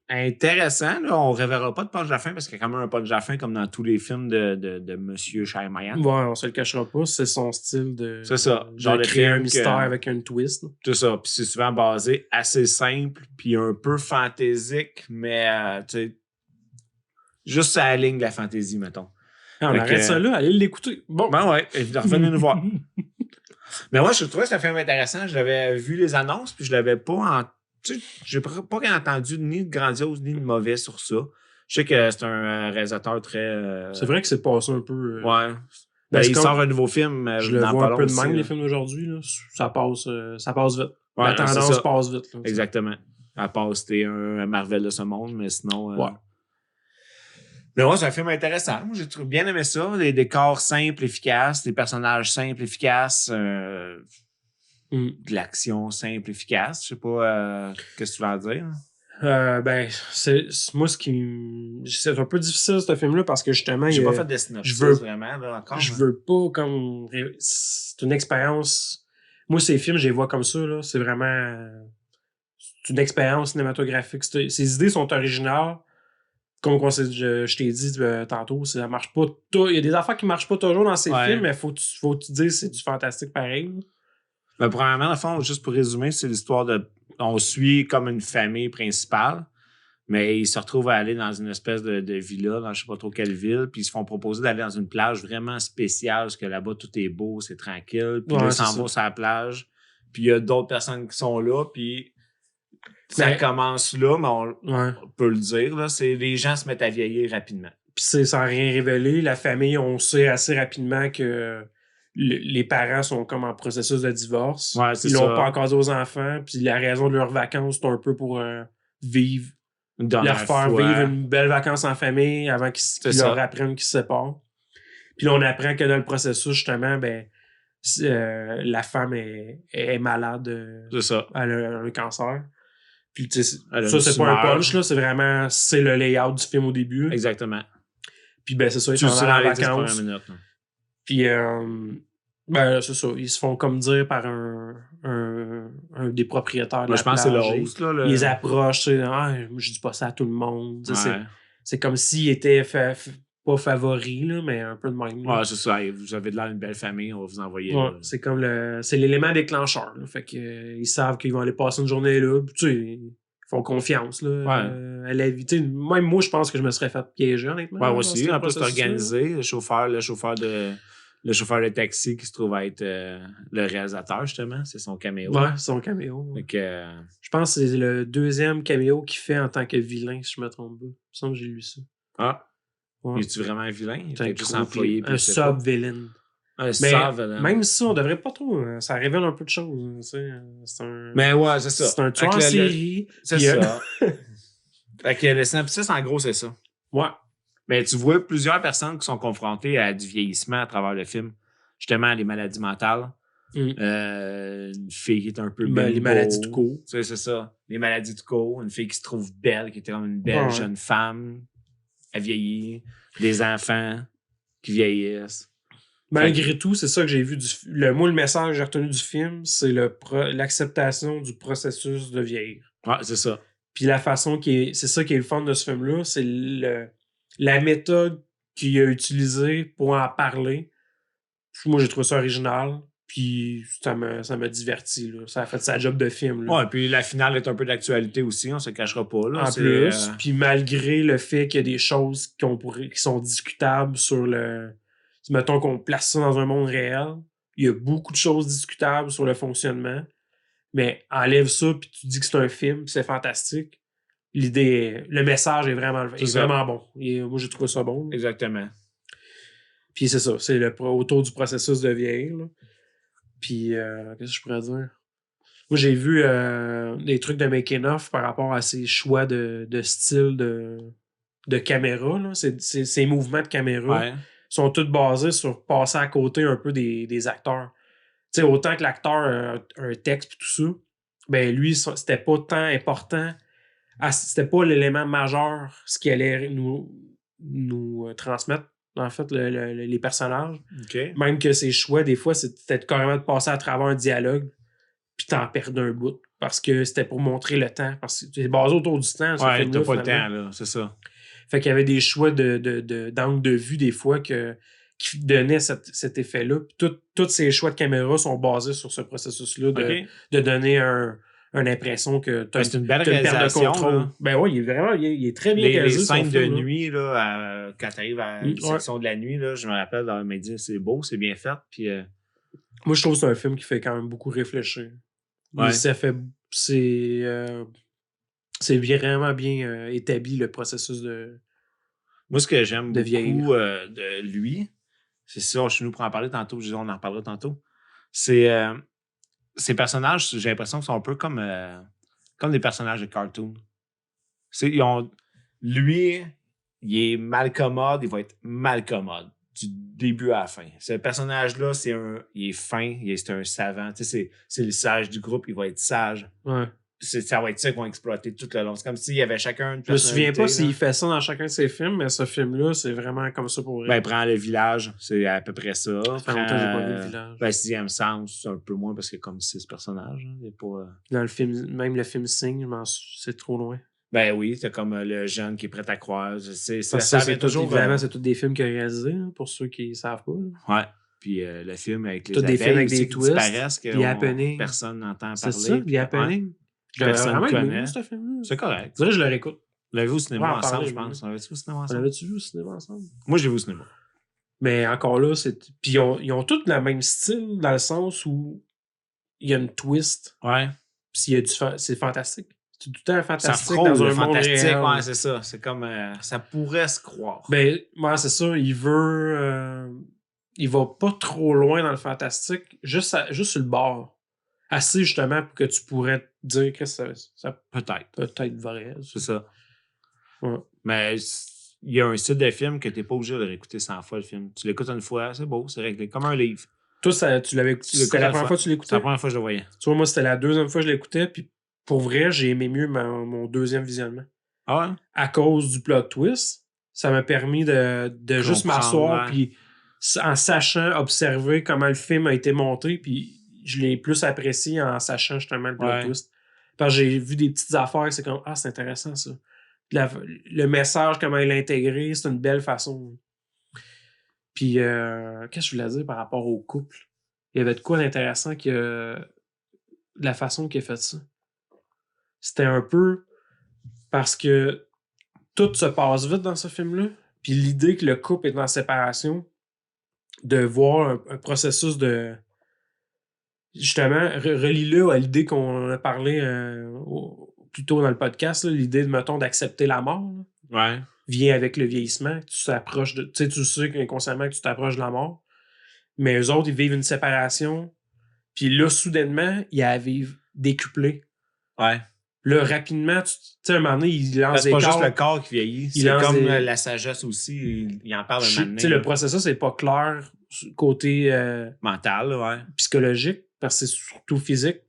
B: intéressant. Là. On ne révélera pas de punch à la fin parce qu'il y a quand même un punch à la fin comme dans tous les films de Monsieur Shyamalan.
A: Ouais, on se le cachera pas. C'est son style de.
B: C'est ça.
A: Genre de créer un mystère avec un twist.
B: C'est ça. Puis c'est souvent basé assez simple puis un peu fantaisique, mais tu sais, juste à la ligne de la fantaisie, mettons.
A: On arrête ça là, allez l'écouter. Bon.
B: Ben ouais, revenez nous voir. Mais moi, je trouvais que c'était un film intéressant. Je l'avais vu les annonces, puis je l'avais pas tu sais, j'ai pas entendu ni de grandiose ni de mauvais sur ça. Je sais que c'est un réalisateur très.
A: C'est vrai que c'est passé un peu.
B: Ouais. Ben, il sort un nouveau film.
A: Je le vois un peu de même, les films d'aujourd'hui. Ça passe vite. Ouais, la tendance passe vite. Là,
B: exactement. À part c'était un Marvel de ce monde, mais sinon.
A: Ouais.
B: Mais ouais, c'est un film intéressant. Moi, j'ai bien aimé ça. Des décors simples, efficaces, des personnages simples, efficaces, de l'action simple, efficace. Je sais pas qu'est-ce que tu vas en dire.
A: Ben, c'est moi ce qui. C'est un peu difficile ce film-là parce que justement.
B: J'ai pas fait de synopsis vraiment là, encore.
A: Je veux pas comme. C'est une expérience. Moi, ces films, je les vois comme ça. Là. C'est vraiment. C'est une expérience cinématographique. Ces idées sont originales. Comme je t'ai dit tantôt, ça marche pas. Il y a des affaires qui marchent pas toujours dans ces films, mais faut que tu dises c'est du fantastique pareil.
B: Ben, premièrement, dans le fond, juste pour résumer, c'est l'histoire de. On suit comme une famille principale, mais ils se retrouvent à aller dans une espèce de villa, dans je sais pas trop quelle ville, puis ils se font proposer d'aller dans une plage vraiment spéciale, parce que là-bas, tout est beau, c'est tranquille, puis là, ils s'en vont sur la plage, puis il y a d'autres personnes qui sont là, puis. Ça commence là, mais on peut le dire. Là, c'est les gens se mettent à vieillir rapidement.
A: Puis c'est sans rien révéler. La famille, on sait assez rapidement que les parents sont comme en processus de divorce.
B: Ouais,
A: ils l'ont pas encore dit aux enfants. Puis la raison de leurs vacances, c'est un peu pour vivre. Leur faire vivre une belle vacance en famille avant qu'ils leur apprennent qu'ils se séparent. Puis là, on apprend que dans le processus, justement, ben la femme est malade.
B: C'est ça.
A: Elle a un cancer. Puis, ça, c'est pas un punch, là. C'est vraiment, c'est le layout du film au début.
B: Exactement.
A: Puis, ben, c'est ça, ils sont dans les vacances. Minutes, puis, ben, c'est ça. Ils se font comme dire par un des propriétaires de la
B: je pense
A: plage.
B: Que c'est le host, là.
A: Ils les approchent, je dis pas ça à tout le monde. C'est comme s'ils étaient pas favoris, là, mais un peu de même.
B: Ouais, c'est ça. Vous avez de l'air d'une belle famille, on va vous envoyer.
A: Ouais, c'est comme c'est l'élément déclencheur. Là. Fait que ils savent qu'ils vont aller passer une journée là. Tu sais, ils font confiance. Là, à la vie. Même moi, je pense que je me serais fait piéger, honnêtement.
B: Ouais, aussi. En plus, c'est organisé. Le chauffeur de taxi qui se trouve à être le réalisateur, justement. C'est son caméo.
A: Ouais, c'est son caméo.
B: Fait que,
A: je pense que c'est le deuxième caméo qu'il fait en tant que vilain, si je me trompe pas. Il me semble que j'ai lu ça.
B: Ah.
A: Ouais.
B: Es-tu vraiment un vilain?
A: Il est juste employé. Un sub-villain.
B: Un sub-villain.
A: Même si on devrait pas trop. Ça révèle un peu de choses. C'est un.
B: Mais ouais, c'est ça.
A: C'est un tueur en série.
B: C'est ça. Fait que le synopsis, en gros, c'est ça.
A: Ouais.
B: Mais tu vois plusieurs personnes qui sont confrontées à du vieillissement à travers le film. Justement, les maladies mentales. Une fille qui est un peu
A: les maladies de cours.
B: C'est ça. Les maladies de cours. Une fille qui se trouve belle, qui était comme une belle jeune femme. Elle vieillit. Des enfants qui vieillissent.
A: Malgré tout, c'est ça que j'ai vu moi, le message que j'ai retenu du film, c'est l'acceptation du processus de vieillir.
B: Ouais, c'est ça.
A: Puis la façon c'est ça qui est le fun de ce film-là, c'est la méthode qu'il a utilisée pour en parler. Moi, j'ai trouvé ça original. Puis ça m'a diverti. Là. Ça a fait sa job de film. Là.
B: Ouais, puis la finale est un peu d'actualité aussi, on se cachera pas. Là.
A: En plus, puis malgré le fait qu'il y a des choses qui sont discutables sur le... Mettons qu'on place ça dans un monde réel, il y a beaucoup de choses discutables sur le fonctionnement, mais enlève ça puis tu dis que c'est un film, c'est fantastique. Le message est vraiment bon. Et moi, j'ai trouvé ça bon.
B: Exactement.
A: Puis c'est ça, c'est autour du processus de vieillir. Là. Puis, qu'est-ce que je pourrais dire? Moi, j'ai vu des trucs de making-of par rapport à ses choix de style de caméra. Là. Ces mouvements de caméra sont tous basés sur passer à côté un peu des acteurs. Tu sais, autant que l'acteur a un texte et tout ça, ben lui, c'était pas tant important. C'était pas l'élément majeur, ce qu'il allait nous transmettre. En fait, les personnages.
B: Okay.
A: Même que ses choix, des fois, c'était carrément de passer à travers un dialogue puis t'en perdais un bout. Parce que c'était pour montrer le temps. Parce que c'est basé autour du temps.
B: Ouais, t'as pas le temps, là, c'est ça.
A: Fait qu'il y avait des choix d'angle de vue, des fois, qui donnaient cet effet-là. Tous ces choix de caméra sont basés sur ce processus-là de donner une impression que
B: tu as une belle réalisation.
A: De contrôle.
B: Là.
A: Ben oui, il est très bien réalisé.
B: Les scènes de nuit, là, quand tu arrives à une section de la nuit, là, je me rappelle, dans mes dit c'est beau, c'est bien fait. Puis,
A: moi, je trouve que c'est un film qui fait quand même beaucoup réfléchir. Ouais. C'est vraiment bien établi, le processus de...
B: Moi, ce que j'aime beaucoup de lui, c'est ça, je suis venu pour en parler tantôt, on en reparlera tantôt, c'est... ces personnages, j'ai l'impression qu'ils sont un peu comme des personnages de cartoon. Lui, il est malcommode, il va être malcommode du début à la fin. Ce personnage-là, il est fin, c'est un savant. Tu sais, c'est le sage du groupe, il va être sage.
A: Ouais.
B: Ça va être ça qu'ils vont exploiter tout le long. C'est comme s'il y avait chacun une
A: personnalité. Je me souviens pas s'il fait ça dans chacun de ses films, mais ce film-là, c'est vraiment comme ça pour
B: lui. Prends le village, c'est à peu près ça.
A: Ça fait longtemps que j'ai pas vu le village.
B: Sixième sens, c'est un peu moins parce qu'il y a comme 6 personnages. Hein. Il y a pas,
A: dans le film, même le film Sing, c'est trop loin.
B: Ben oui, t'as comme le jeune qui est prêt à croire. C'est
A: toujours évidemment, c'est tous des films qu'il a réalisés, pour ceux qui ne savent pas.
B: Là. Ouais. Puis le film avec les
A: des films avec des twists,
B: que personne n'entend parler.
A: C'est ça, The Happening.
B: Personne ne connaît.
A: C'est
B: correct.
A: Je le réécoute.
B: On l'avait vu au cinéma ensemble, je pense. On l'avait-tu vu au cinéma ensemble? Moi, j'ai vu au cinéma.
A: Mais encore là, puis ils ont tous le même style, dans le sens où il y a une twist.
B: Ouais.
A: Puis c'est fantastique. C'est tout le temps fantastique
B: ça frôle,
A: dans un
B: fantastique,
A: monde réel.
B: Ouais, c'est ça. C'est comme... ça pourrait se croire.
A: Ben, ouais, c'est ça. Il va pas trop loin dans le fantastique, juste sur le bord. Assez, justement, pour que tu pourrais te dire que ça peut-être vrai.
B: C'est ça.
A: Ouais.
B: Mais il y a un style de film que t'es pas obligé de réécouter 100 fois, le film. Tu l'écoutes une fois, c'est beau, c'est réglé. Comme un livre.
A: Toi, tu l'avais écouté. C'était la première fois que tu l'écoutais?
B: C'est la première fois que je le voyais.
A: Tu vois, moi, c'était la deuxième fois que je l'écoutais, puis pour vrai, j'ai aimé mieux mon deuxième visionnement.
B: Ah ouais?
A: À cause du plot twist, ça m'a permis de juste m'asseoir, puis en sachant, observer comment le film a été monté, puis je l'ai plus apprécié en sachant justement le plot twist. Parce que j'ai vu des petites affaires, c'est comme, c'est intéressant ça. Le message, comment il l'a intégré, c'est une belle façon. Puis, qu'est-ce que je voulais dire par rapport au couple? Il y avait de quoi d'intéressant que la façon qu'il a fait ça. C'était un peu parce que tout se passe vite dans ce film-là. Puis l'idée que le couple est en séparation, de voir un processus de... Justement, relie-le à l'idée qu'on a parlé plus tôt dans le podcast, là, l'idée, mettons, d'accepter la mort.
B: Là,
A: vient avec le vieillissement. Tu t'approches de... Tu sais inconsciemment que tu t'approches de la mort. Mais eux autres, ils vivent une séparation. Puis là, soudainement, ils la vivent décuplée.
B: Ouais.
A: Là, rapidement, tu sais, à un moment donné, il lance
B: c'est
A: des
B: pas
A: corps.
B: juste le corps qui vieillit. C'est comme la sagesse aussi. Il en parle un moment donné.
A: Tu sais, le processus n'est pas clair côté
B: mental, ouais.
A: psychologique, parce que c'est surtout physique.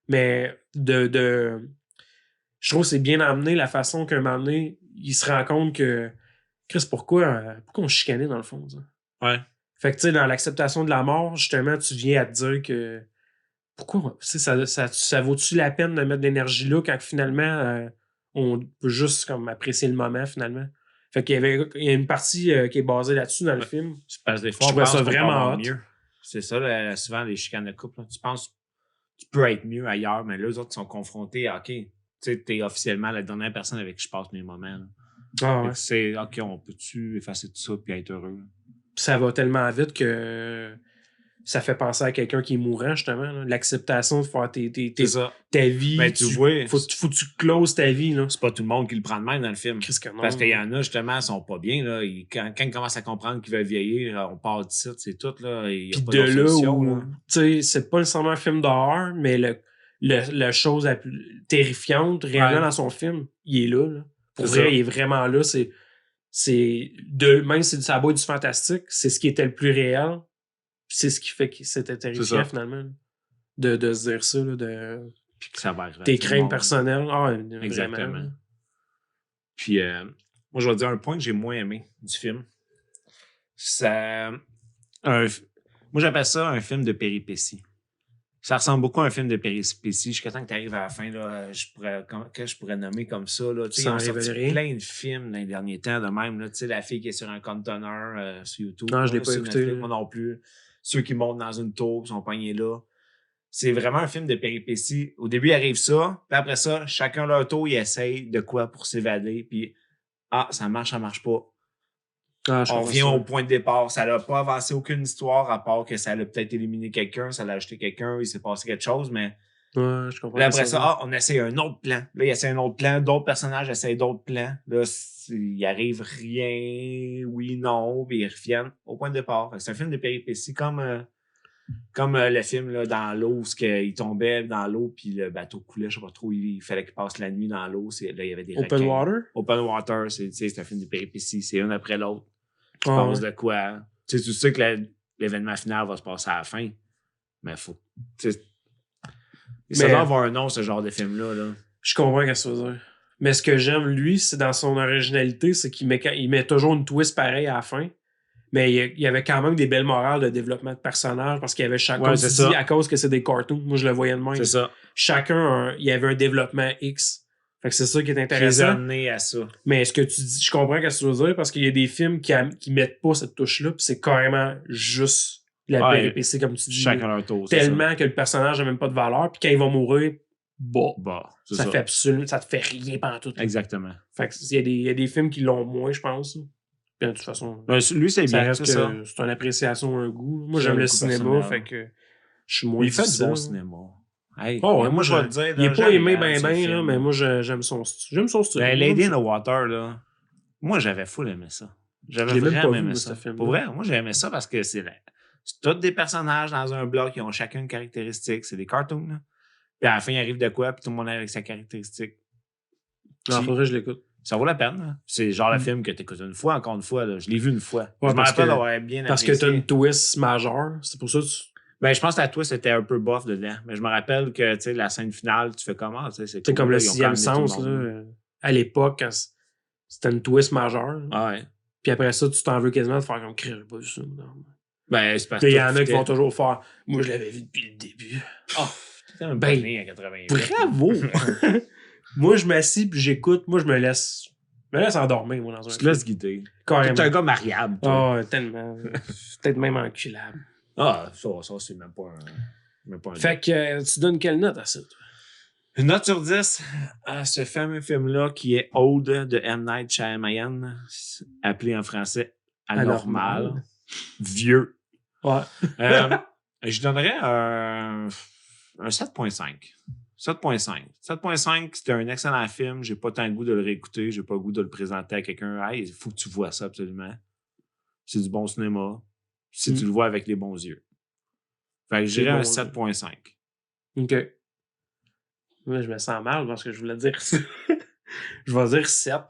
A: Mais je trouve que c'est bien amené la façon qu'à un moment donné, il se rend compte que Chris, pourquoi on chicanait dans le fond? Ça?
B: Ouais.
A: Fait que tu sais, dans l'acceptation de la mort, justement, tu viens à te dire que pourquoi ça vaut-tu la peine de mettre de l'énergie là quand finalement on peut juste comme apprécier le moment finalement? Fait qu'il y a une partie qui est basée là-dessus dans le film.
B: Parce que des fois,
A: je trouvais ça
B: vraiment
A: hot.
B: Mieux. C'est ça, souvent les chicanes de couple. Là. Tu penses que tu peux être mieux ailleurs, mais là, les autres sont confrontés à OK, tu sais, t'es officiellement la dernière personne avec qui je passe mes moments. Là.
A: Ah ouais.
B: C'est OK, on peut-tu effacer tout ça puis être heureux?
A: Ça va tellement vite que ça fait penser à quelqu'un qui est mourant, justement. Là. L'acceptation de faire ta vie.
B: Ben, tu vois.
A: Faut que tu closes ta vie. Là.
B: C'est pas tout le monde qui le prend de même dans le film. Parce qu'il y en a, justement, qui sont pas bien. Là. Quand ils commencent à comprendre qu'ils veulent vieillir, on part d'ici, c'est tout. Là. Il y a
A: puis
B: pas
A: de là où,
B: tu
A: sais, c'est pas nécessairement un film d'horreur, mais la chose la plus terrifiante, réellement, dans son film, il est là. Là. Pour vrai, il est vraiment là. Même si ça boit du fantastique, c'est ce qui était le plus réel. C'est ce qui fait que c'était terrifiant, finalement. De se dire ça, là,
B: puis que ça va arriver.
A: Tes craintes personnelles. Ah,
B: exactement.
A: Vraiment.
B: Puis, moi, je vais dire un point que j'ai moins aimé du film. Moi, j'appelle ça un film de péripéties. Ça ressemble beaucoup à un film de péripéties. Jusqu'à temps que tu arrives à la fin, là, que je pourrais nommer comme ça. Là, ils ont sorti plein de films dans les derniers temps de même. Là, la fille qui est sur un conteneur sur YouTube.
A: Non, je l'ai pas écouté.
B: Moi non plus. Ceux qui montent dans une tour, sont pognés là. C'est vraiment un film de péripéties. Au début, il arrive ça. Puis après ça, chacun leur tour, ils essayent de quoi pour s'évader. Puis, ça marche pas. On revient au point de départ. Ça n'a pas avancé aucune histoire à part que ça a peut-être éliminé quelqu'un, ça l'a ajouté quelqu'un, il s'est passé quelque chose, mais.
A: Ouais, je comprends.
B: Là, après ça, on essaie un autre plan. Là, il essaie un autre plan. D'autres personnages essayent d'autres plans. Là, il arrive rien, oui, non, puis ils reviennent au point de départ. C'est un film de péripéties comme le film là, dans l'eau où il tombait dans l'eau puis le bateau coulait, je sais pas trop, il fallait qu'il passe la nuit dans l'eau. Là, il y avait des
A: Open
B: requins.
A: Water?
B: Open Water, c'est un film de péripéties. C'est un après l'autre. Tu penses de quoi? Tu sais que l'événement final va se passer à la fin, mais faut. Ça doit avoir un nom, ce genre de film-là. Là.
A: Je comprends ce que ça veut dire. Mais ce que j'aime, lui, c'est dans son originalité, c'est qu'il met toujours une twist pareille à la fin. Mais il y avait quand même des belles morales de développement de personnages parce qu'il y avait chacun, à cause que c'est des cartoons. Moi, je le voyais de même.
B: C'est ça.
A: Chacun, il y avait un développement X. Fait que c'est ça qui est intéressant.
B: Amené à ça.
A: Mais ce que tu dis, je comprends ce que tu veux dire parce qu'il y a des films qui mettent pas cette touche-là, puis c'est carrément juste la péripétie, comme tu dis.
B: Chacun leur tour.
A: Tellement que le personnage n'a même pas de valeur, puis quand il va mourir, ça fait absolument, ça te fait rien pantoute.
B: Exactement.
A: Fait que il y a des films qui l'ont moins, je pense. Puis de toute façon,
B: lui, c'est bien.
A: Reste c'est une appréciation, un goût. Moi, j'aime le cinéma, fait que je suis moins.
B: Il fait du bon cinéma.
A: Hey, moi, je vais le dire. Il n'est pas aimé bien, mais moi, j'aime son style. J'aime son style.
B: Lady in the Water, là, moi, j'avais full aimé ça. J'avais vraiment aimé ça. Pour vrai, moi, j'ai aimé ça parce que c'est tous des personnages dans un bloc qui ont chacun une caractéristique. C'est des cartoons, là. Puis à la fin, il arrive de quoi, puis tout le monde avec sa caractéristique.
A: Il faudrait que je l'écoute.
B: Ça vaut la peine. Là. C'est genre le film que tu écoutes une fois, encore une fois. Là. Je l'ai vu une fois.
A: Ouais,
B: je me rappelle d'avoir bien
A: parce que tu as une twist majeure. C'est pour ça que
B: Ben, je pense que la twist était un peu bof dedans. Mais je me rappelle que la scène finale, tu fais comment? C'est
A: cool, comme le sixième sens. Là, à l'époque, quand c'était une twist majeure.
B: Ouais.
A: Puis après ça, tu t'en veux quasiment de faire comme crier, j'ai pas vu ça.
B: Ben, c'est parce que.
A: Il y en a qui vont toujours faire. Moi, je l'avais vu depuis le début.
B: Oh, t'es un bonnet à 88.
A: Bravo! Moi, je m'assis puis j'écoute. Moi, je me laisse endormir, moi, dans un
B: Tu te laisses guider.
A: Carrément.
B: T'es un gars mariable,
A: toi. Oh, tellement. Peut-être même enculable.
B: Ah, ça, c'est même pas un...
A: Fait que tu donnes quelle note à ça, toi?
B: Une note sur 10 à ce fameux film-là qui est Old de M. Night Shyamalan, appelé en français Anormal. Vieux.
A: Ouais.
B: Je donnerais un 7.5. 7.5. 7.5, c'était un excellent film. J'ai pas tant le goût de le réécouter. J'ai pas le goût de le présenter à quelqu'un. Hey, il faut que tu vois ça absolument. C'est du bon cinéma. Si tu le vois avec les bons yeux. Fait que je dirais un 7.5.
A: OK. Moi, je me sens mal parce que je voulais dire ça. Je vais dire 7.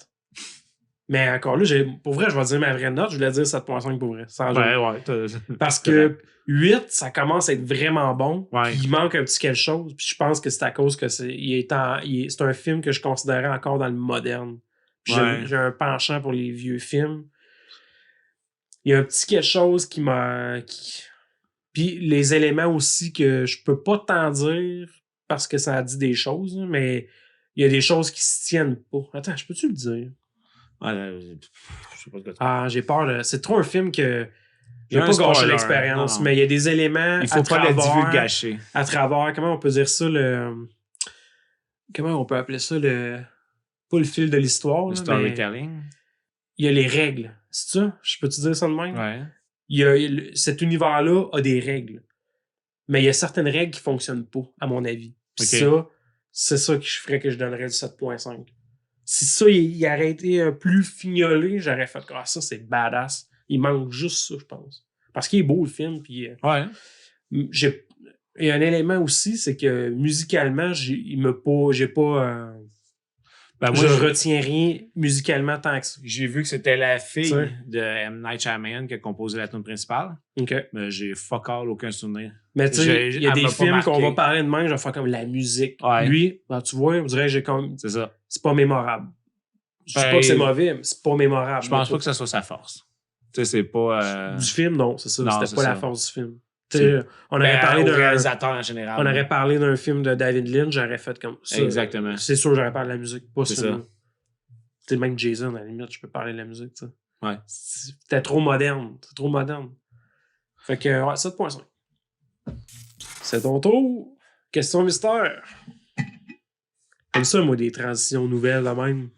A: Mais encore là, pour vrai, je vais dire ma vraie note. Je voulais dire 7.5 pour vrai. Sans
B: Ouais.
A: Parce que 8, ça commence à être vraiment bon.
B: Ouais.
A: Puis il manque un petit quelque chose. Puis je pense que c'est à cause que c'est un film que je considérais encore dans le moderne. Puis j'ai un penchant pour les vieux films. Il y a un petit quelque chose qui m'a... Puis les éléments aussi que je peux pas t'en dire parce que ça a dit des choses, mais il y a des choses qui se tiennent pas. Attends, je peux-tu le dire?
B: Je sais pas ce que tu...
A: Ah, j'ai peur de... C'est trop un film que... Je vais pas gâcher l'expérience, mais il y a des éléments
B: il faut pas le divulgacher.
A: À travers, comment on peut dire ça, comment on peut appeler ça, pas le fil de l'histoire.
B: Le storytelling.
A: Il y a les règles. C'est ça? Je peux te dire ça de même?
B: Ouais.
A: Cet univers-là a des règles. Mais il y a certaines règles qui fonctionnent pas, à mon avis. Puis ça, c'est ça que je ferais que je donnerais du 7.5. Si ça, il aurait été plus fignolé, j'aurais fait « Ah, ça, c'est badass ». Il manque juste ça, je pense. Parce qu'il est beau, le film. Puis,
B: ouais.
A: Il y a un élément aussi, c'est que musicalement, je retiens rien musicalement tant que ça.
B: J'ai vu que c'était la fille de M. Night Shyamalan qui a composé la tune principale.
A: OK.
B: Mais j'ai fuck all aucun souvenir.
A: Mais tu sais, il y a des films qu'on va parler de même, je vais faire comme la musique. Ouais. Lui, ben, tu vois, on dirait que j'ai comme...
B: C'est ça.
A: C'est pas mémorable. Je dis pas que c'est mauvais, mais c'est pas mémorable.
B: Je pense pas que ça soit sa force. Tu sais, c'est pas...
A: Du film, non, c'est ça. C'était pas la force du film. On
B: aurait parlé d'un réalisateur en général.
A: On aurait parlé d'un film de David Lynch, j'aurais fait comme ça.
B: Exactement.
A: C'est sûr, j'aurais parlé de la musique, pas
B: c'est
A: ça. Tu sais, même Jason, à la limite, je peux parler de la musique, tu sais.
B: Ouais.
A: C'était trop moderne. C'est trop moderne. Fait que, ouais, 7.5. C'est ton tour. Question mystère. Comme ça, moi, des transitions nouvelles, là même.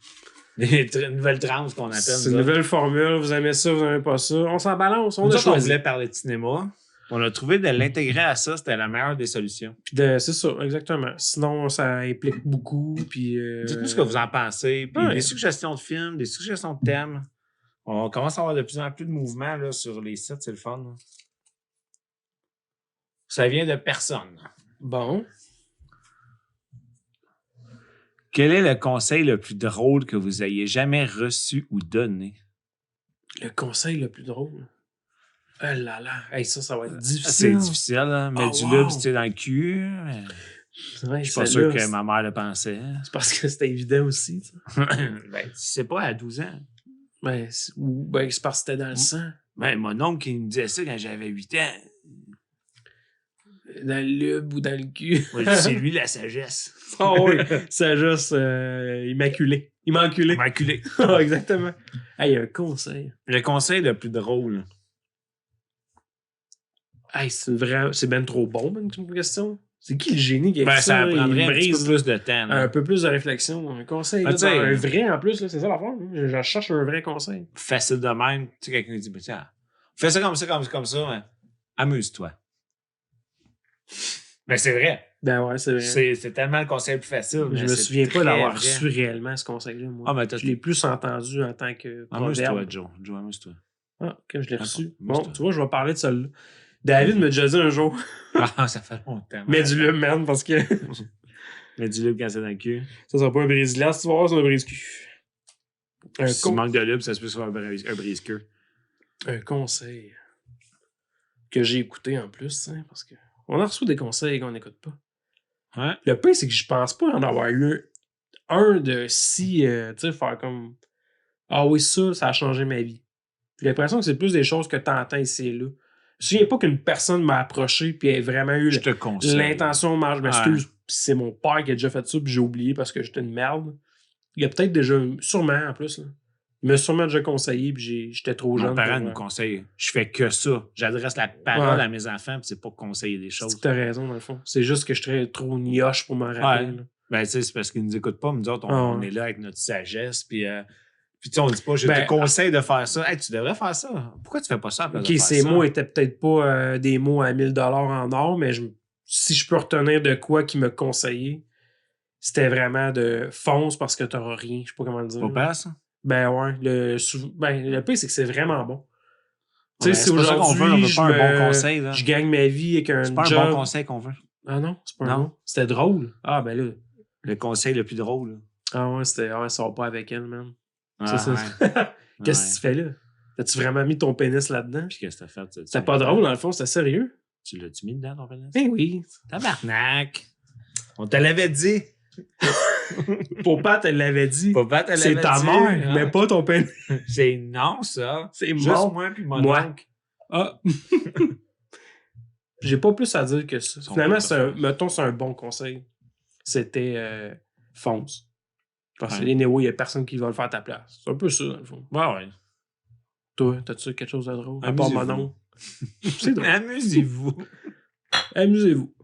B: Des nouvelles trans qu'on appelle.
A: C'est une nouvelle formule. Vous aimez ça, vous aimez pas ça. On s'en balance. On
B: voulait parler de cinéma. On a trouvé de l'intégrer à ça, c'était la meilleure des solutions.
A: Puis c'est ça, exactement. Sinon, ça implique beaucoup. Puis
B: dites-nous ce que vous en pensez. Puis des suggestions de films, des suggestions de thèmes. On commence à avoir de plus en plus de mouvements là, sur les sites, c'est le fun. Là. Ça vient de personne.
A: Bon.
B: Quel est le conseil le plus drôle que vous ayez jamais reçu ou donné?
A: Le conseil le plus drôle? Oh là là. Hey, ça va être difficile. C'est
B: difficile, hein? Mettre du lube dans le cul. Je suis pas sûr que ma mère le pensait.
A: C'est parce que c'était évident aussi.
B: Ben, c'est pas à 12 ans.
A: Ben, c'est parce que c'était dans le sang.
B: Ben, mon oncle qui me disait ça quand j'avais 8 ans.
A: Dans le lube ou dans le cul.
B: Ouais, c'est lui la sagesse.
A: Oh oui, sagesse immaculée. Immaculée.
B: Immaculée.
A: Exactement. Hey, il y a un conseil.
B: Le conseil le plus drôle.
A: Hey, c'est ben trop bon, ben, comme question. C'est qui le génie qui a fait
B: ça?
A: Ça
B: prendrait un petit peu plus de temps.
A: Un peu plus de réflexion. Un conseil. Là, un vrai en plus, là, c'est ça l'affaire. Je cherche un vrai conseil.
B: Facile de même. Tu sais, quelqu'un dit, tiens, fais ça comme ça, mais amuse-toi. Ben, c'est vrai.
A: Ben ouais, c'est vrai.
B: C'est tellement le conseil le plus facile.
A: Je me souviens pas d'avoir su réellement ce conseil-là, moi.
B: Ah, mais
A: je l'ai plus entendu en tant que
B: amuse-toi, Joe. Joe, amuse-toi.
A: Ah, ok, je l'ai reçu. Bon, tu vois, je vais parler de celle-là. David m'a déjà dit un jour.
B: Ah, ça fait longtemps.
A: Mets du lube, man, parce que.
B: Mets du lube quand c'est dans le cul.
A: Ça sera pas un brise-glace, tu vas voir, c'est un brise-cul.
B: Si tu manques de lube, ça se peut faire un brise-queue.
A: Un conseil que j'ai écouté en plus, hein, parce que on a reçu des conseils qu'on n'écoute pas.
B: Ouais.
A: Le pire, c'est que je pense pas en avoir eu un de si, tu sais, faire comme ah oui, ça a changé ma vie. J'ai l'impression que c'est plus des choses que t'entends ici et là. Je me souviens pas qu'une personne m'a approché puis ait vraiment eu l'intention de je m'excuse, c'est mon père qui a déjà fait ça puis j'ai oublié parce que j'étais une merde. Il a peut-être déjà, sûrement en plus, là. Il m'a sûrement déjà conseillé puis j'étais trop jeune.
B: Mon parent nous conseille. Je fais que ça. J'adresse la parole à mes enfants puis c'est pas conseiller des choses.
A: T'as raison, dans le fond. C'est juste que je suis trop nioche pour m'en rappeler.
B: Ouais. Ben, tu sais, c'est parce qu'ils nous écoutent pas. Nous autres, on est là avec notre sagesse puis tu sais, on dit pas, je te conseille de faire ça. Hey, tu devrais faire ça. Pourquoi tu fais pas ça à place de faire
A: ces mots étaient peut-être pas des mots à 1000$ en or, mais si je peux retenir de quoi qui me conseillait, c'était vraiment de fonce parce que t'auras rien. Je sais pas comment le dire.
B: Pas pire, ça?
A: Ben ouais. Le pire, c'est que c'est vraiment bon. Tu sais,
B: c'est aujourd'hui, on veut pas un bon conseil.
A: Je gagne ma vie avec un job.
B: C'est pas un bon conseil qu'on veut.
A: Ah non, c'est pas un bon. C'était drôle. Ah ben là.
B: Le conseil le plus drôle.
A: Ah ouais, c'était sors pas avec elle, man.
B: Ah,
A: Ça. Qu'est-ce que tu fais là? As-tu vraiment mis ton pénis là-dedans?
B: Puis qu'est-ce que t'as fait?
A: C'était pas drôle, dans le fond, c'était sérieux.
B: Tu l'as-tu mis dedans, ton pénis?
A: Ben oui.
B: Tabarnak! On te l'avait dit.
A: Papa te l'avait dit.
B: Papa te l'avait dit.
A: C'est ta mère, mais pas ton pénis.
B: C'est non, ça.
A: C'est
B: juste
A: mon.
B: moi puis mon
A: Moi.
B: oncle.
A: Ah. J'ai pas plus à dire que ça. Finalement, mettons, c'est un bon conseil. C'était fonce. Parce que il y a personne qui va le faire à ta place. C'est un peu ça, dans le fond.
B: Ouais.
A: Toi, t'as-tu quelque chose de drôle? À part mon nom. C'est drôle.
B: Amusez-vous.
A: Amusez-vous.